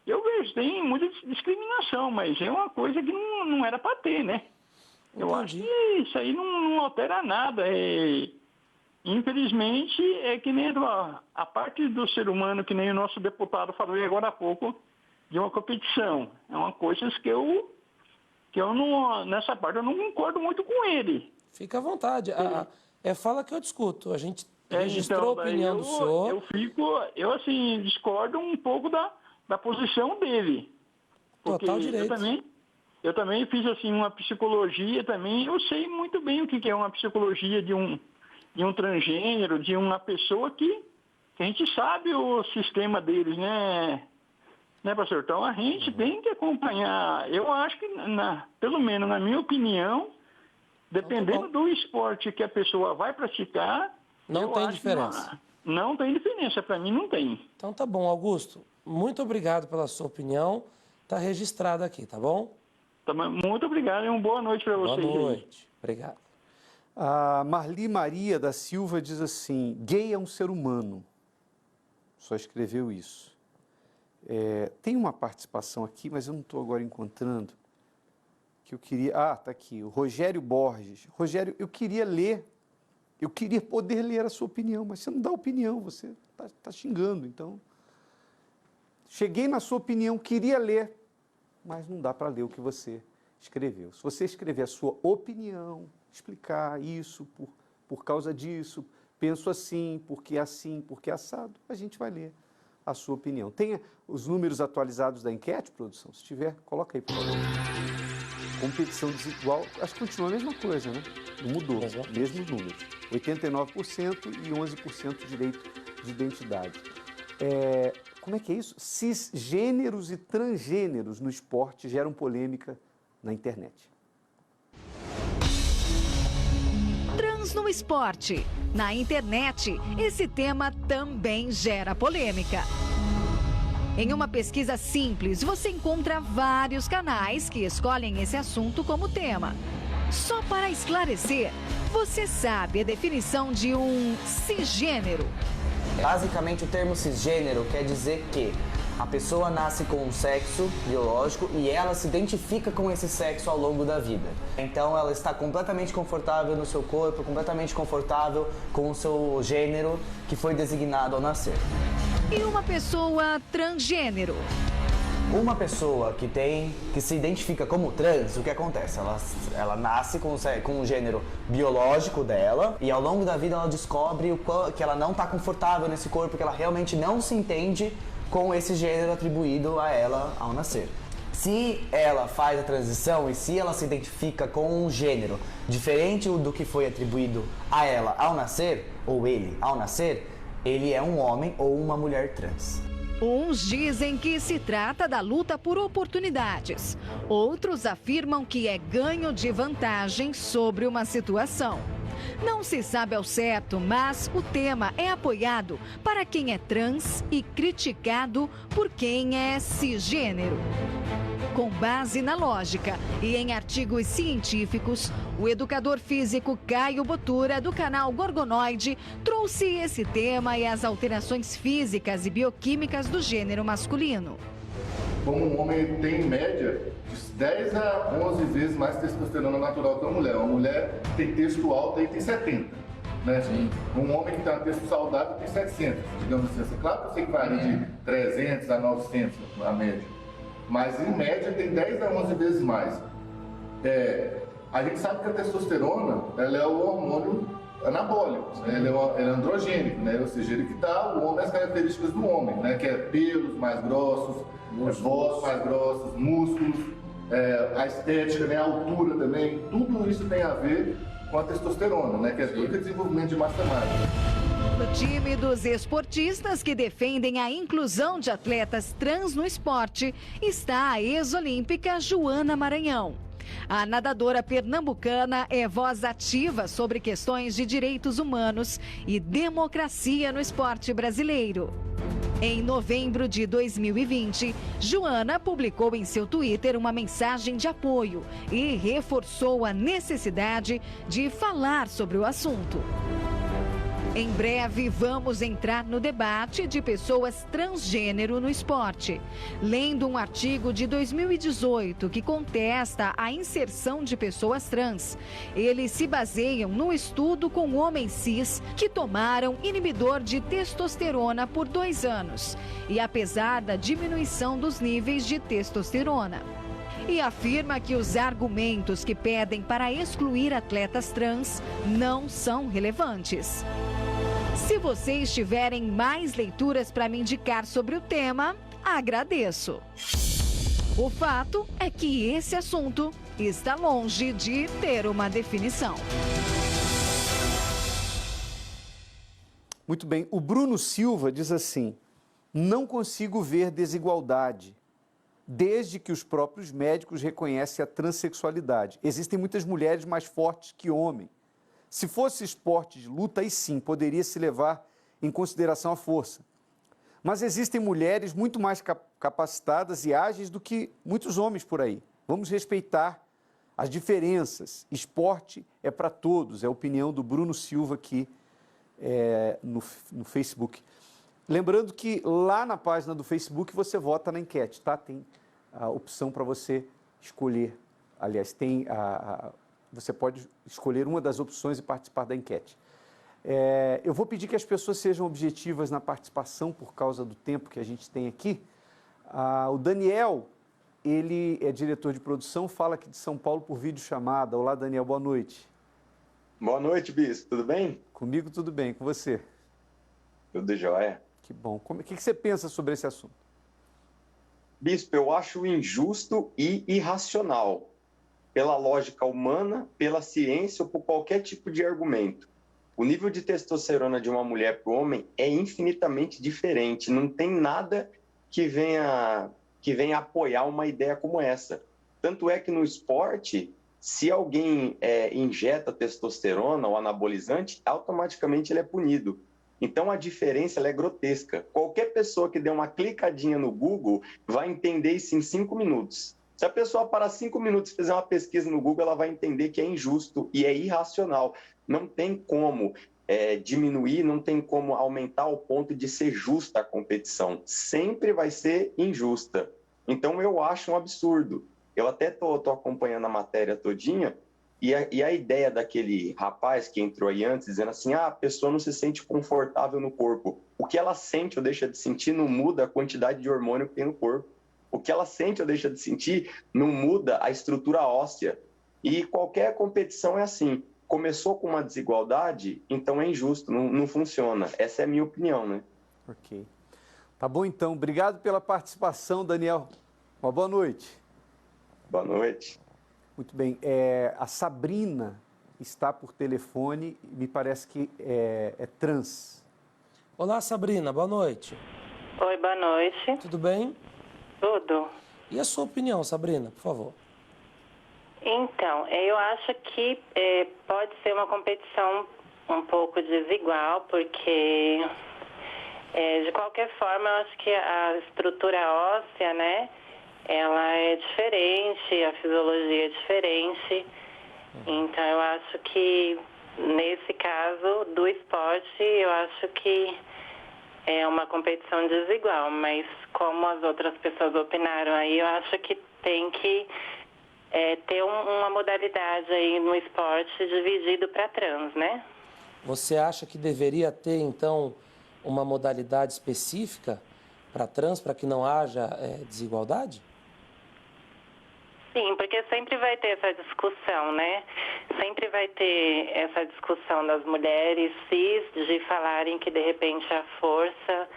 Eu vejo, tem muita discriminação, mas é uma coisa que não era para ter, né? Eu acho que isso aí não altera nada. Infelizmente, é que nem a parte do ser humano, que nem o nosso deputado falou agora há pouco, de uma competição. É uma coisa que eu não, nessa parte eu não concordo muito com ele. Fica à vontade. Fala que eu discuto. A gente registrou a opinião do senhor. Eu assim, discordo um pouco da posição dele. Total direito. Eu também fiz assim uma psicologia também. Eu sei muito bem o que é uma psicologia de um transgênero, de uma pessoa que a gente sabe o sistema deles, né, pastor? Então a gente tem que acompanhar. Eu acho que, pelo menos na minha opinião, dependendo do esporte que a pessoa vai praticar, não tem diferença. Não tem diferença, para mim não tem. Então tá bom, Augusto. Muito obrigado pela sua opinião. Está registrado aqui, tá bom? Muito obrigado e uma boa noite para vocês. Boa noite. Obrigado. A Marli Maria da Silva diz assim: gay é um ser humano. Só escreveu isso. Tem uma participação aqui, mas eu não estou agora encontrando, que eu queria... está aqui, o Rogério Borges. Rogério, eu queria poder ler a sua opinião, mas você não dá opinião, você está xingando, então... Cheguei na sua opinião, queria ler, mas não dá para ler o que você escreveu. Se você escrever a sua opinião, explicar isso por causa disso, penso assim, porque assado, a gente vai ler a sua opinião. Tem os números atualizados da enquete, produção? Se tiver, coloca aí, por favor. Competição desigual, acho que continua a mesma coisa, né? Não mudou, mesmos números. 89% e 11% direito de identidade. Como é que é isso? Cisgêneros e transgêneros no esporte geram polêmica na internet. Trans no esporte. Na internet, esse tema também gera polêmica. Em uma pesquisa simples, você encontra vários canais que escolhem esse assunto como tema. Só para esclarecer, você sabe a definição de um cisgênero? Basicamente, o termo cisgênero quer dizer que a pessoa nasce com um sexo biológico e ela se identifica com esse sexo ao longo da vida. Então, ela está completamente confortável no seu corpo, completamente confortável com o seu gênero que foi designado ao nascer. E uma pessoa transgênero? Uma pessoa que se identifica como trans, o que acontece? Ela nasce com o gênero biológico dela e ao longo da vida ela descobre que ela não está confortável nesse corpo, que ela realmente não se entende com esse gênero atribuído a ela ao nascer. Se ela faz a transição e se ela se identifica com um gênero diferente do que foi atribuído a ela ao nascer, ou ele ao nascer, ele é um homem ou uma mulher trans. Uns dizem que se trata da luta por oportunidades. Outros afirmam que é ganho de vantagem sobre uma situação. Não se sabe ao certo, mas o tema é apoiado para quem é trans e criticado por quem é cisgênero. Com base na lógica e em artigos científicos, o educador físico Caio Botura, do canal Gorgonoide, trouxe esse tema e as alterações físicas e bioquímicas do gênero masculino. Como um homem tem, em média, de 10 a 11 vezes mais testosterona natural que uma mulher. Uma mulher tem testo alto e tem 70. Né? Um homem que tem um testo saudável tem 700, digamos assim. Claro que eu sei que varia de 300 a 900 a média. Mas, em média, tem 10 a 11 vezes mais. A gente sabe que a testosterona ela é o hormônio anabólico, né? Ele é androgênico, né? Ou seja, ele que dá ao homem as características do homem, né? Que é pelos mais grossos, vozes mais grossas, músculos, a estética, né? A altura também. Tudo isso tem a ver com a testosterona, né? Que é tudo desenvolvimento de massa magra. No time dos esportistas que defendem a inclusão de atletas trans no esporte está a ex-olímpica Joana Maranhão. A nadadora pernambucana é voz ativa sobre questões de direitos humanos e democracia no esporte brasileiro. Em novembro de 2020, Joana publicou em seu Twitter uma mensagem de apoio e reforçou a necessidade de falar sobre o assunto. Em breve, vamos entrar no debate de pessoas transgênero no esporte. Lendo um artigo de 2018 que contesta a inserção de pessoas trans, eles se baseiam no estudo com homens cis que tomaram inibidor de testosterona por 2 anos. E apesar da diminuição dos níveis de testosterona. E afirma que os argumentos que pedem para excluir atletas trans não são relevantes. Se vocês tiverem mais leituras para me indicar sobre o tema, agradeço. O fato é que esse assunto está longe de ter uma definição. Muito bem. O Bruno Silva diz assim: não consigo ver desigualdade, desde que os próprios médicos reconhecem a transexualidade. Existem muitas mulheres mais fortes que homens. Se fosse esporte de luta, aí sim, poderia se levar em consideração a força. Mas existem mulheres muito mais capacitadas e ágeis do que muitos homens por aí. Vamos respeitar as diferenças. Esporte é para todos, é a opinião do Bruno Silva aqui no Facebook. Lembrando que lá na página do Facebook você vota na enquete, tá? Tem a opção para você escolher. Aliás, tem você pode escolher uma das opções e participar da enquete. Eu vou pedir que as pessoas sejam objetivas na participação por causa do tempo que a gente tem aqui. O Daniel, ele é diretor de produção, fala aqui de São Paulo por videochamada. Olá, Daniel, boa noite. Boa noite, Bispo, tudo bem? Comigo tudo bem, com você? Tudo jóia. Que bom. O que você pensa sobre esse assunto? Bispo, eu acho injusto e irracional. Pela lógica humana, pela ciência ou por qualquer tipo de argumento. O nível de testosterona de uma mulher para o homem é infinitamente diferente. Não tem nada que venha apoiar uma ideia como essa. Tanto é que no esporte, se alguém injeta testosterona ou anabolizante, automaticamente ele é punido. Então a diferença ela é grotesca. Qualquer pessoa que dê uma clicadinha no Google vai entender isso em 5 minutos. Se a pessoa parar 5 minutos e fizer uma pesquisa no Google, ela vai entender que é injusto e é irracional. Não tem como diminuir, não tem como aumentar ao ponto de ser justa a competição. Sempre vai ser injusta. Então eu acho um absurdo. Eu até tô acompanhando a matéria todinha e a ideia daquele rapaz que entrou aí antes, dizendo assim, a pessoa não se sente confortável no corpo. O que ela sente ou deixa de sentir não muda a quantidade de hormônio que tem no corpo. O que ela sente ou deixa de sentir não muda a estrutura óssea. E qualquer competição é assim. Começou com uma desigualdade, então é injusto, não funciona. Essa é a minha opinião, né? Ok. Tá bom, então. Obrigado pela participação, Daniel. Uma boa noite. Boa noite. Muito bem. A Sabrina está por telefone e me parece que é trans. Olá, Sabrina. Boa noite. Oi, boa noite. Tudo bem? Tudo. E a sua opinião, Sabrina, por favor? Então, eu acho que pode ser uma competição um pouco desigual, porque, de qualquer forma, eu acho que a estrutura óssea, né, ela é diferente, a fisiologia é diferente. Então, eu acho que, nesse caso do esporte, eu acho que é uma competição desigual, mas como as outras pessoas opinaram aí, eu acho que tem que ter uma modalidade aí no esporte dividido para trans, né? Você acha que deveria ter, então, uma modalidade específica para trans, para que não haja desigualdade? Sim, porque sempre vai ter essa discussão, né? Sempre vai ter essa discussão das mulheres cis de falarem que, de repente, a força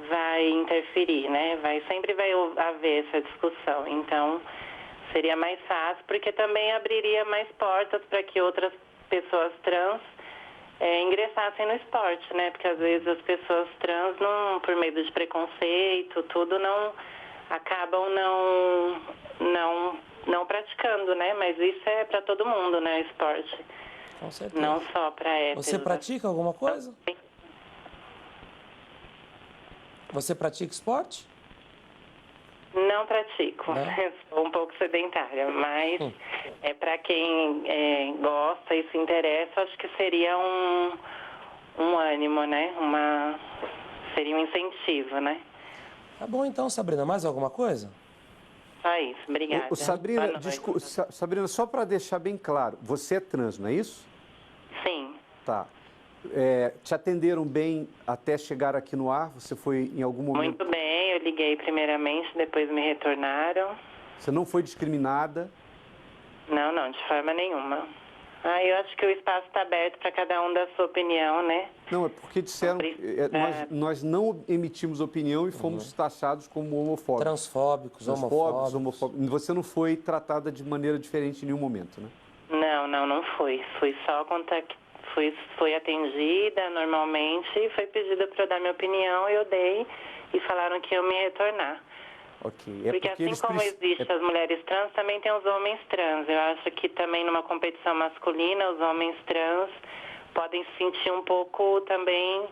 vai interferir, né? Sempre vai haver essa discussão. Então, seria mais fácil, porque também abriria mais portas para que outras pessoas trans ingressassem no esporte, né? Porque, às vezes, as pessoas trans, por medo de preconceito, tudo, acabam não praticando, né? Mas isso é para todo mundo, né? Esporte. Com certeza. Não só para héteros. Você pratica alguma coisa? Você pratica esporte? Não pratico. Sou um pouco sedentária, mas para quem gosta e se interessa, acho que seria um ânimo, né? Seria um incentivo, né? Tá bom então, Sabrina. Mais alguma coisa? Só isso. Obrigada. Sabrina, só para deixar bem claro, você é trans, não é isso? Sim. Tá. Te atenderam bem até chegar aqui no ar? Você foi em algum momento... Muito bem, eu liguei primeiramente, depois me retornaram. Você não foi discriminada? Não, de forma nenhuma. Eu acho que o espaço está aberto para cada um dar sua opinião, né? Não, é porque disseram que nós não emitimos opinião e fomos taxados como homofóbicos. Transfóbicos, homofóbicos. Você não foi tratada de maneira diferente em nenhum momento, né? Não fui. Fui só fui atendida normalmente e foi pedida para eu dar minha opinião e eu dei e falaram que iam me retornar. Ok. Porque assim como existem as mulheres trans, também tem os homens trans. Eu acho que também numa competição masculina, os homens trans podem se sentir um pouco também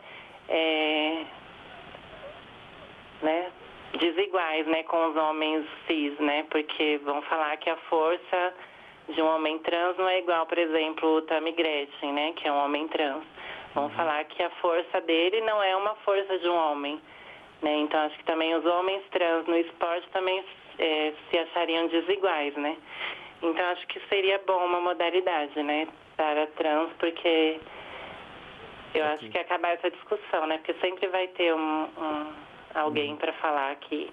desiguais, né, com os homens cis, né? Porque vão falar que a força de um homem trans não é igual, por exemplo, o Tammy Gretchen, né, que é um homem trans. Vão falar que a força dele não é uma força de um homem, né? Então, acho que também os homens trans no esporte também se achariam desiguais, né? Então, acho que seria bom uma modalidade, né, para trans, porque eu acho que acabar essa discussão, né? Porque sempre vai ter alguém para falar que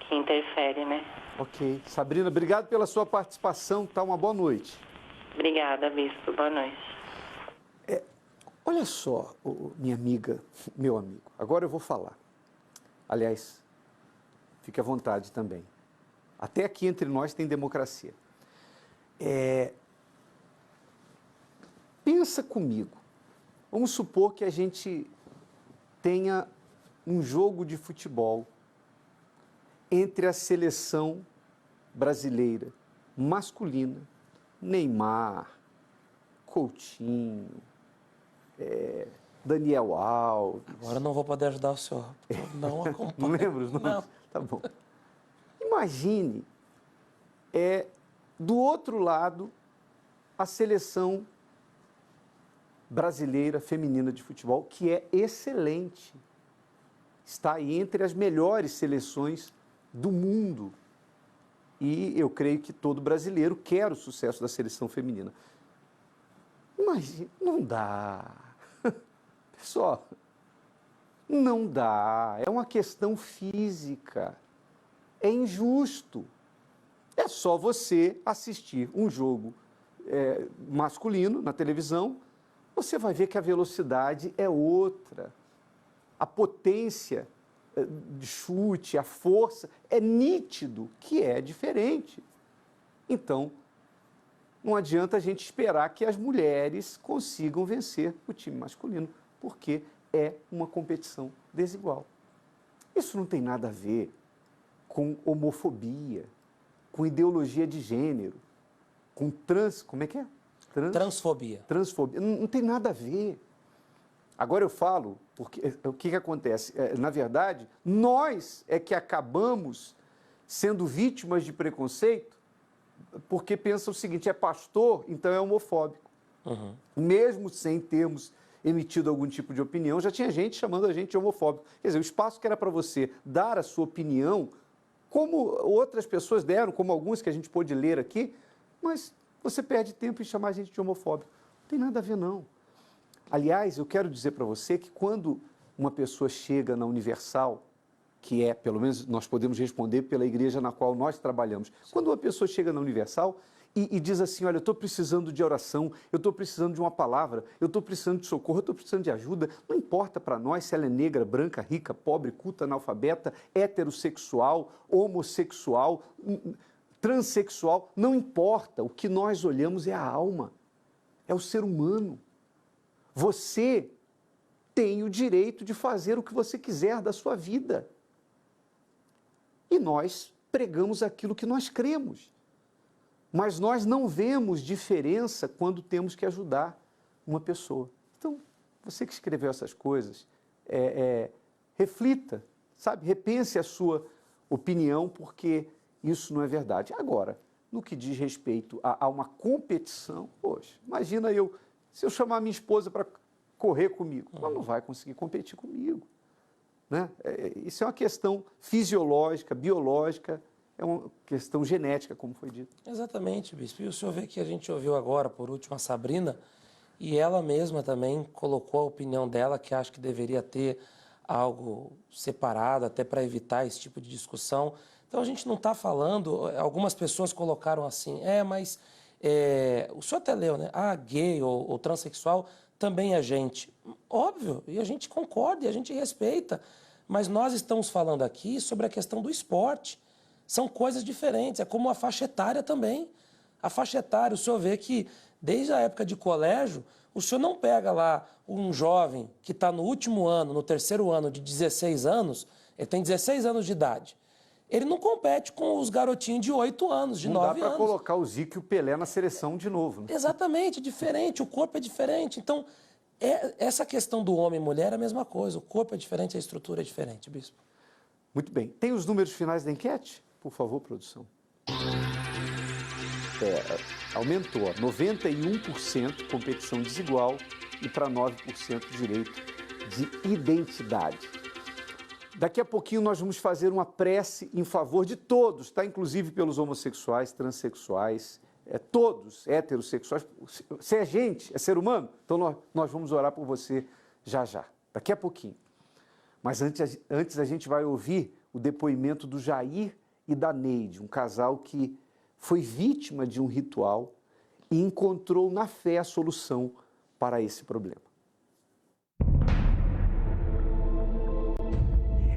interfere, né? Ok. Sabrina, obrigado pela sua participação. Uma boa noite. Obrigada, Bispo. Boa noite. Olha só, minha amiga, meu amigo. Agora eu vou falar. Aliás, fique à vontade também. Até aqui entre nós tem democracia. Pensa comigo. Vamos supor que a gente tenha um jogo de futebol entre a seleção brasileira masculina, Neymar, Coutinho, Daniel Alves. Agora não vou poder ajudar o senhor. Não acompanho. Não lembra os nomes? Não. Tá bom. Imagine, do outro lado, a seleção brasileira feminina de futebol, que é excelente. Está aí entre as melhores seleções do mundo. E eu creio que todo brasileiro quer o sucesso da seleção feminina. Imagina, não dá. Pessoal, não dá. É uma questão física. É injusto. É só você assistir um jogo masculino na televisão, você vai ver que a velocidade é outra. A potência de chute, a força, é nítido que é diferente. Então, não adianta a gente esperar que as mulheres consigam vencer o time masculino, porque é uma competição desigual. Isso não tem nada a ver com homofobia, com ideologia de gênero, com como é que é? Transfobia. Transfobia. Não tem nada a ver. Agora eu falo, porque o que acontece? Na verdade, nós é que acabamos sendo vítimas de preconceito porque pensam o seguinte, é pastor, então é homofóbico. Uhum. Mesmo sem termos emitido algum tipo de opinião, já tinha gente chamando a gente de homofóbico. Quer dizer, o espaço que era para você dar a sua opinião, como outras pessoas deram, como alguns que a gente pôde ler aqui, mas você perde tempo em chamar a gente de homofóbico. Não tem nada a ver, não. Aliás, eu quero dizer para você que quando uma pessoa chega na Universal, que é, pelo menos nós podemos responder pela igreja na qual nós trabalhamos, quando uma pessoa chega na Universal e diz assim, olha, eu estou precisando de oração, eu estou precisando de uma palavra, eu estou precisando de socorro, eu estou precisando de ajuda, não importa para nós se ela é negra, branca, rica, pobre, culta, analfabeta, heterossexual, homossexual, transexual, não importa, o que nós olhamos é a alma, é o ser humano. Você tem o direito de fazer o que você quiser da sua vida. E nós pregamos aquilo que nós cremos. Mas nós não vemos diferença quando temos que ajudar uma pessoa. Então, você que escreveu essas coisas, reflita, sabe? Repense a sua opinião, porque isso não é verdade. Agora, no que diz respeito a uma competição, poxa, imagina se eu chamar minha esposa para correr comigo, ela não vai conseguir competir comigo. Né? Isso é uma questão fisiológica, biológica, é uma questão genética, como foi dito. Exatamente, bispo. E o senhor vê que a gente ouviu agora, por último, a Sabrina, e ela mesma também colocou a opinião dela, que acha que deveria ter algo separado, até para evitar esse tipo de discussão. Então, a gente não está falando, algumas pessoas colocaram assim, mas o senhor até leu, né? Gay ou transexual também é gente. Óbvio, e a gente concorda, e a gente respeita, mas nós estamos falando aqui sobre a questão do esporte. São coisas diferentes, é como a faixa etária também. A faixa etária, o senhor vê que desde a época de colégio, o senhor não pega lá um jovem que está no último ano, no terceiro ano, de 16 anos, ele tem 16 anos de idade. Ele não compete com os garotinhos de 8 anos, de 9 anos. Não dá para colocar o Zico e o Pelé na seleção de novo. Né? Exatamente, diferente, o corpo é diferente. Então, essa questão do homem e mulher é a mesma coisa, o corpo é diferente, a estrutura é diferente, bispo. Muito bem. Tem os números finais da enquete? Por favor, produção. Aumentou, 91% competição desigual e para 9% direito de identidade. Daqui a pouquinho nós vamos fazer uma prece em favor de todos, tá? Inclusive pelos homossexuais, transexuais, todos heterossexuais. Se é gente, é ser humano, então nós vamos orar por você já já, daqui a pouquinho. Mas antes a gente vai ouvir o depoimento do Jair e da Neide, um casal que foi vítima de um ritual e encontrou na fé a solução para esse problema.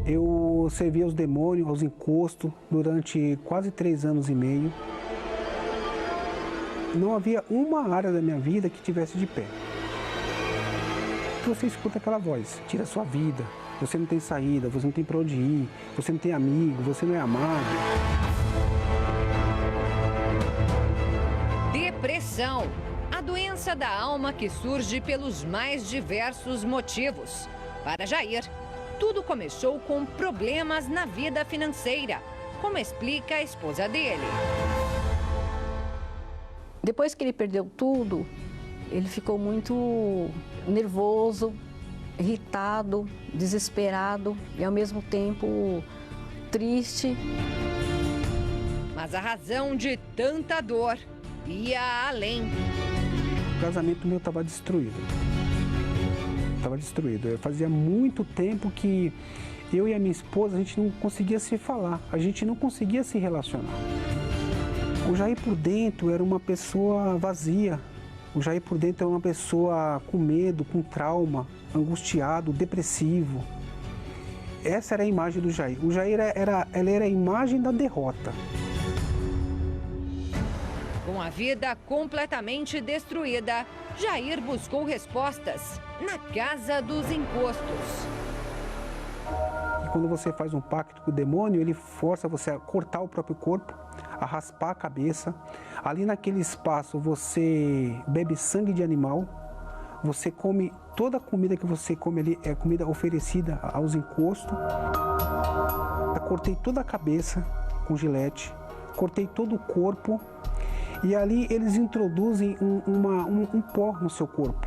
Eu servi aos demônios, aos encostos, durante quase 3 anos e meio. Não havia uma área da minha vida que estivesse de pé. Você escuta aquela voz, tira a sua vida, você não tem saída, você não tem para onde ir, você não tem amigo, você não é amado. Depressão, a doença da alma que surge pelos mais diversos motivos. Para Jair, tudo começou com problemas na vida financeira, como explica a esposa dele. Depois que ele perdeu tudo, ele ficou muito nervoso, irritado, desesperado e ao mesmo tempo triste. Mas a razão de tanta dor ia além. O casamento meu estava destruído. estava destruído. Fazia muito tempo que eu e a minha esposa, a gente não conseguia se falar, a gente não conseguia se relacionar. O Jair por dentro era uma pessoa vazia, o Jair por dentro era uma pessoa com medo, com trauma, angustiado, depressivo. Essa era a imagem do Jair. O Jair era a imagem da derrota. Com a vida completamente destruída, Jair buscou respostas na casa dos encostos. E quando você faz um pacto com o demônio, ele força você a cortar o próprio corpo, a raspar a cabeça. Ali naquele espaço você bebe sangue de animal, você come, toda a comida que você come ali é comida oferecida aos encostos. Eu cortei toda a cabeça com gilete, cortei todo o corpo. E ali eles introduzem um pó no seu corpo,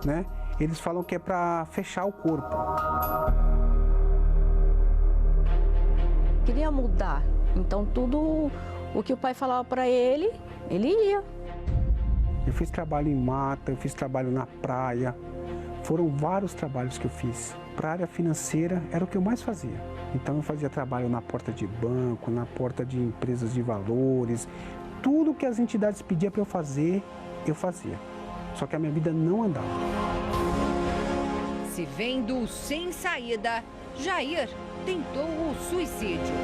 né? Eles falam que é para fechar o corpo. Queria mudar, então tudo o que o pai falava para ele, ele ia. Eu fiz trabalho em mata, eu fiz trabalho na praia, foram vários trabalhos que eu fiz. Para a área financeira era o que eu mais fazia. Então eu fazia trabalho na porta de banco, na porta de empresas de valores. Tudo que as entidades pediam para eu fazia. Só que a minha vida não andava. Se vendo sem saída, Jair tentou o suicídio.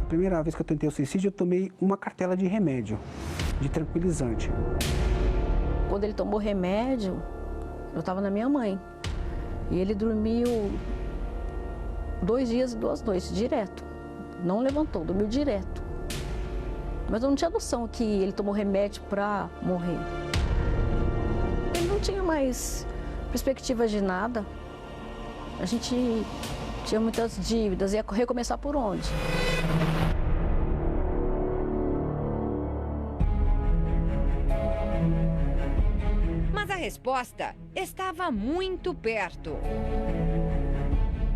A primeira vez que eu tentei o suicídio, eu tomei uma cartela de remédio, de tranquilizante. Quando ele tomou remédio, eu estava na minha mãe. E ele dormiu 2 dias e 2 noites, direto. Não levantou, dormiu direto. Mas eu não tinha noção que ele tomou remédio para morrer. Ele não tinha mais perspectiva de nada. A gente tinha muitas dívidas, ia recomeçar por onde? Mas a resposta estava muito perto.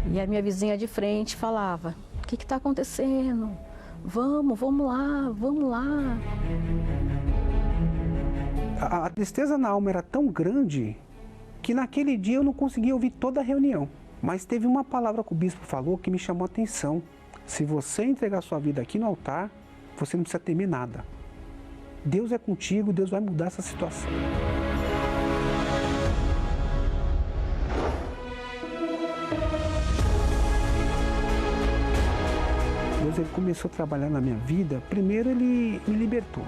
E a minha vizinha de frente falava: o que está acontecendo? Vamos lá. A tristeza na alma era tão grande que naquele dia eu não conseguia ouvir toda a reunião. Mas teve uma palavra que o bispo falou que me chamou a atenção. Se você entregar sua vida aqui no altar, você não precisa temer nada. Deus é contigo, Deus vai mudar essa situação. Deus ele começou a trabalhar na minha vida. Primeiro ele me libertou.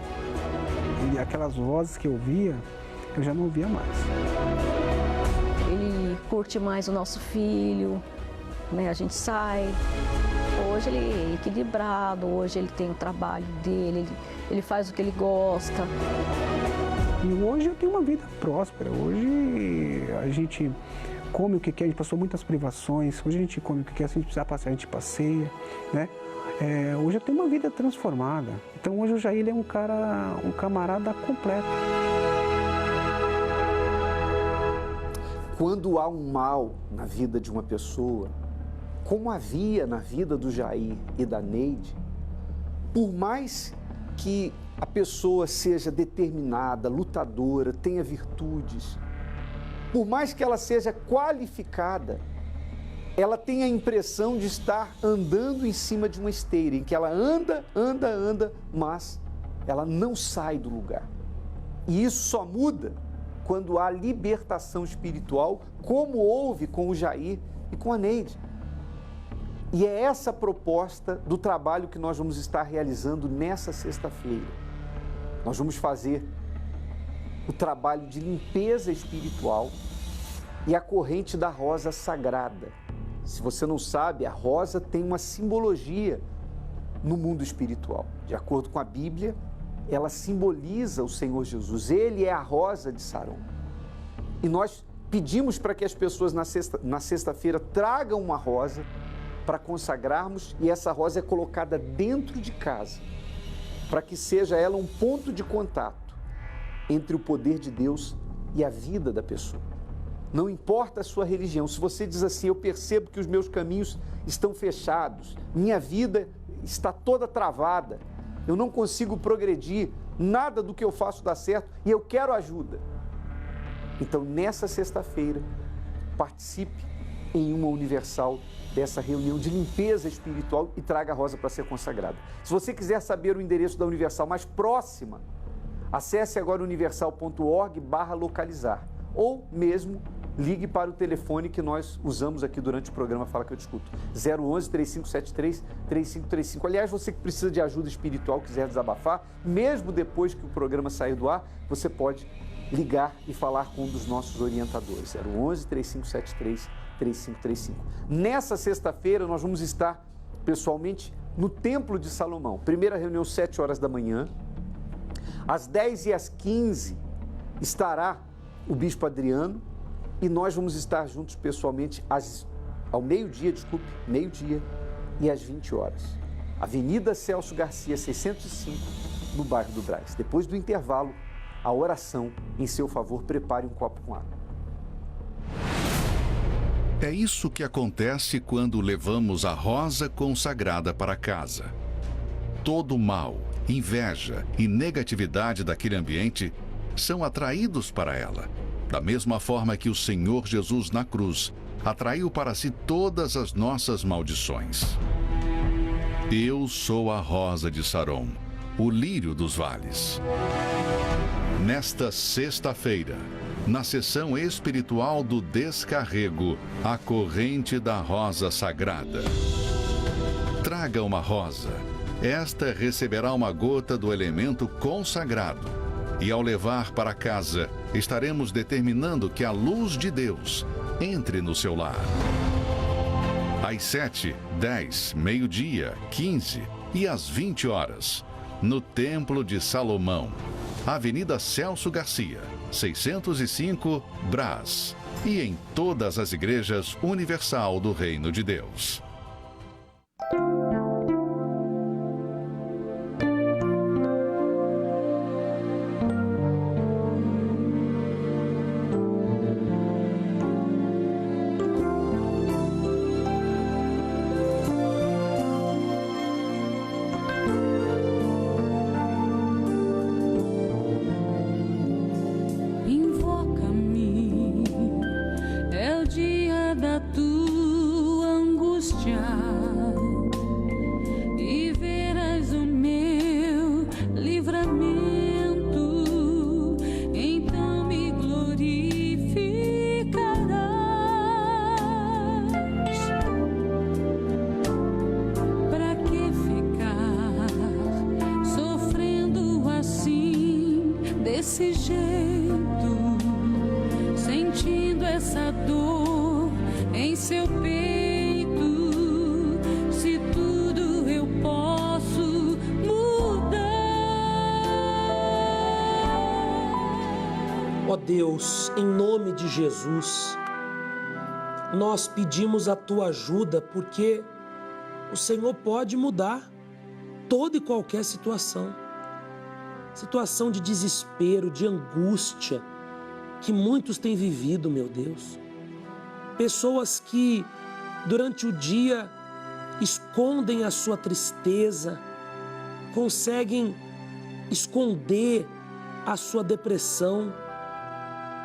E aquelas vozes que eu ouvia, eu já não ouvia mais. Ele curte mais o nosso filho, né? A gente sai. Hoje ele é equilibrado, hoje ele tem o trabalho dele, ele faz o que ele gosta. E hoje eu tenho uma vida próspera. Hoje a gente come o que quer, a gente passou muitas privações. Hoje a gente come o que quer, se a gente precisar passear, a gente passeia, né? Hoje eu tenho uma vida transformada. Então hoje o Jair ele é um camarada completo. Quando há um mal na vida de uma pessoa, como havia na vida do Jair e da Neide, por mais que a pessoa seja determinada, lutadora, tenha virtudes, por mais que ela seja qualificada, ela tem a impressão de estar andando em cima de uma esteira, em que ela anda, mas ela não sai do lugar. E isso só muda quando há libertação espiritual, como houve com o Jair e com a Neide. E é essa a proposta do trabalho que nós vamos estar realizando nessa sexta-feira. Nós vamos fazer o trabalho de limpeza espiritual e a corrente da rosa sagrada. Se você não sabe, a rosa tem uma simbologia no mundo espiritual. De acordo com a Bíblia, ela simboliza o Senhor Jesus. Ele é a rosa de Saron. E nós pedimos para que as pessoas na sexta-feira tragam uma rosa para consagrarmos, e essa rosa é colocada dentro de casa, para que seja ela um ponto de contato entre o poder de Deus e a vida da pessoa. Não importa a sua religião, se você diz assim: eu percebo que os meus caminhos estão fechados, minha vida está toda travada, eu não consigo progredir, nada do que eu faço dá certo e eu quero ajuda. Então, nessa sexta-feira, participe em uma universal dessa reunião de limpeza espiritual e traga a rosa para ser consagrada. Se você quiser saber o endereço da Universal mais próxima, acesse agora universal.org/localizar ou mesmo ligue para o telefone que nós usamos aqui durante o programa Fala Que Eu Discuto, 011-3573-3535. Aliás, você que precisa de ajuda espiritual, quiser desabafar, mesmo depois que o programa sair do ar, você pode ligar e falar com um dos nossos orientadores, 011-3573-3535. Nessa sexta-feira, nós vamos estar pessoalmente no Templo de Salomão. Primeira reunião, 7 horas da manhã. Às 10 e às 15 estará o Bispo Adriano e nós vamos estar juntos pessoalmente ao meio-dia e às 20 horas. Avenida Celso Garcia, 605, no bairro do Brás. Depois do intervalo, a oração em seu favor. Prepare um copo com água. É isso que acontece quando levamos a rosa consagrada para casa. Todo mal, inveja e negatividade daquele ambiente são atraídos para ela, da mesma forma que o Senhor Jesus na cruz atraiu para si todas as nossas maldições. Eu sou a rosa de Saron, o lírio dos vales. Nesta sexta-feira, na sessão espiritual do Descarrego, a corrente da rosa sagrada. Traga uma rosa. Esta receberá uma gota do elemento consagrado. E ao levar para casa, estaremos determinando que a luz de Deus entre no seu lar. Às 7, 10, meio-dia, 15 e às 20 horas, no Templo de Salomão, Avenida Celso Garcia, 605, Brás, e em todas as igrejas Universal do Reino de Deus. desse jeito, sentindo essa dor em seu peito. Se tudo eu posso mudar. Ó Deus, em nome de Jesus, nós pedimos a tua ajuda porque o Senhor pode mudar toda e qualquer situação. Situação de desespero, de angústia que muitos têm vivido, meu Deus. Pessoas que durante o dia escondem a sua tristeza, conseguem esconder a sua depressão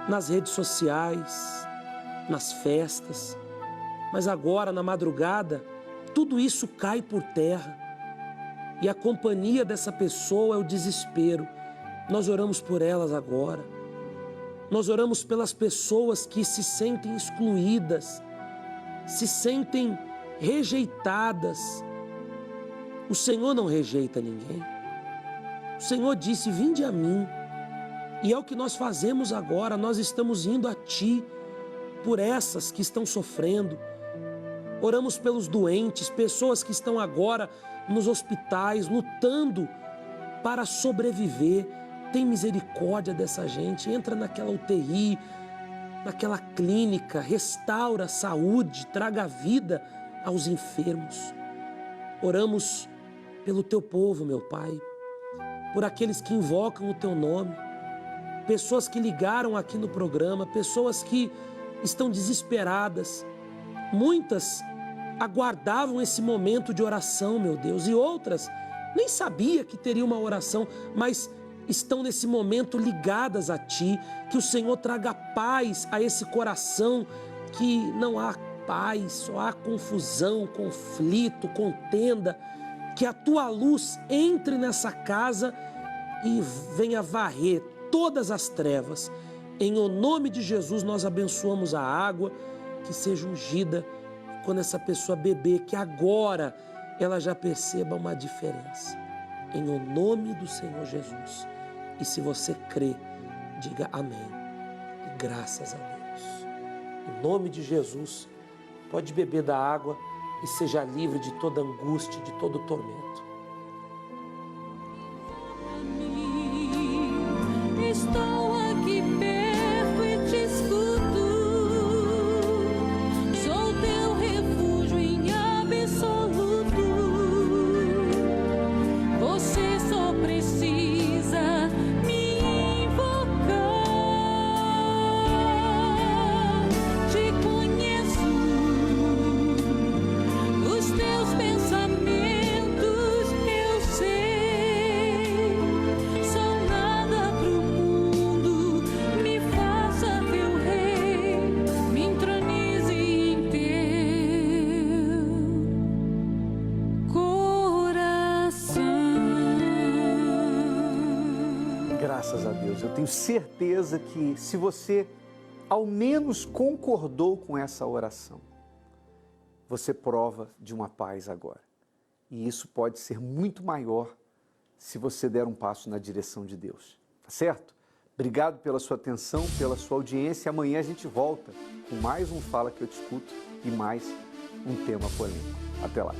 nas redes sociais, nas festas. Mas agora, na madrugada, tudo isso cai por terra. E a companhia dessa pessoa é o desespero. Nós oramos por elas agora. Nós oramos pelas pessoas que se sentem excluídas, se sentem rejeitadas. O Senhor não rejeita ninguém. O Senhor disse: vinde a mim. E é o que nós fazemos agora. Nós estamos indo a Ti por essas que estão sofrendo. Oramos pelos doentes, pessoas que estão agora nos hospitais, lutando para sobreviver. Tem misericórdia dessa gente, entra naquela UTI, naquela clínica, restaura a saúde, traga vida aos enfermos. Oramos pelo Teu povo, meu Pai, por aqueles que invocam o Teu nome, pessoas que ligaram aqui no programa, pessoas que estão desesperadas, muitas aguardavam esse momento de oração, meu Deus, e outras nem sabia que teria uma oração, mas estão nesse momento ligadas a Ti, que o Senhor traga paz a esse coração que não há paz, só há confusão, conflito, contenda, que a Tua luz entre nessa casa e venha varrer todas as trevas. Em o nome de Jesus nós abençoamos a água, que seja ungida, quando essa pessoa beber, que agora ela já perceba uma diferença. Em o nome do Senhor Jesus. E se você crê, diga amém. E graças a Deus. Em nome de Jesus, pode beber da água e seja livre de toda angústia, de todo tormento. Estou aqui perto e te escuto. Sou teu refúgio em absoluto. Você só precisa me invocar. Te conheço. Os teus pensamentos eu sei. São nada pro mundo. Me faça teu rei. Me entronize em teu coração. Graças a Deus. Eu tenho certeza que se você ao menos concordou com essa oração, você prova de uma paz agora. E isso pode ser muito maior se você der um passo na direção de Deus. Tá certo? Obrigado pela sua atenção, pela sua audiência. Amanhã a gente volta com mais um Fala Que Eu Te Escuto e mais um tema polêmico. Até lá.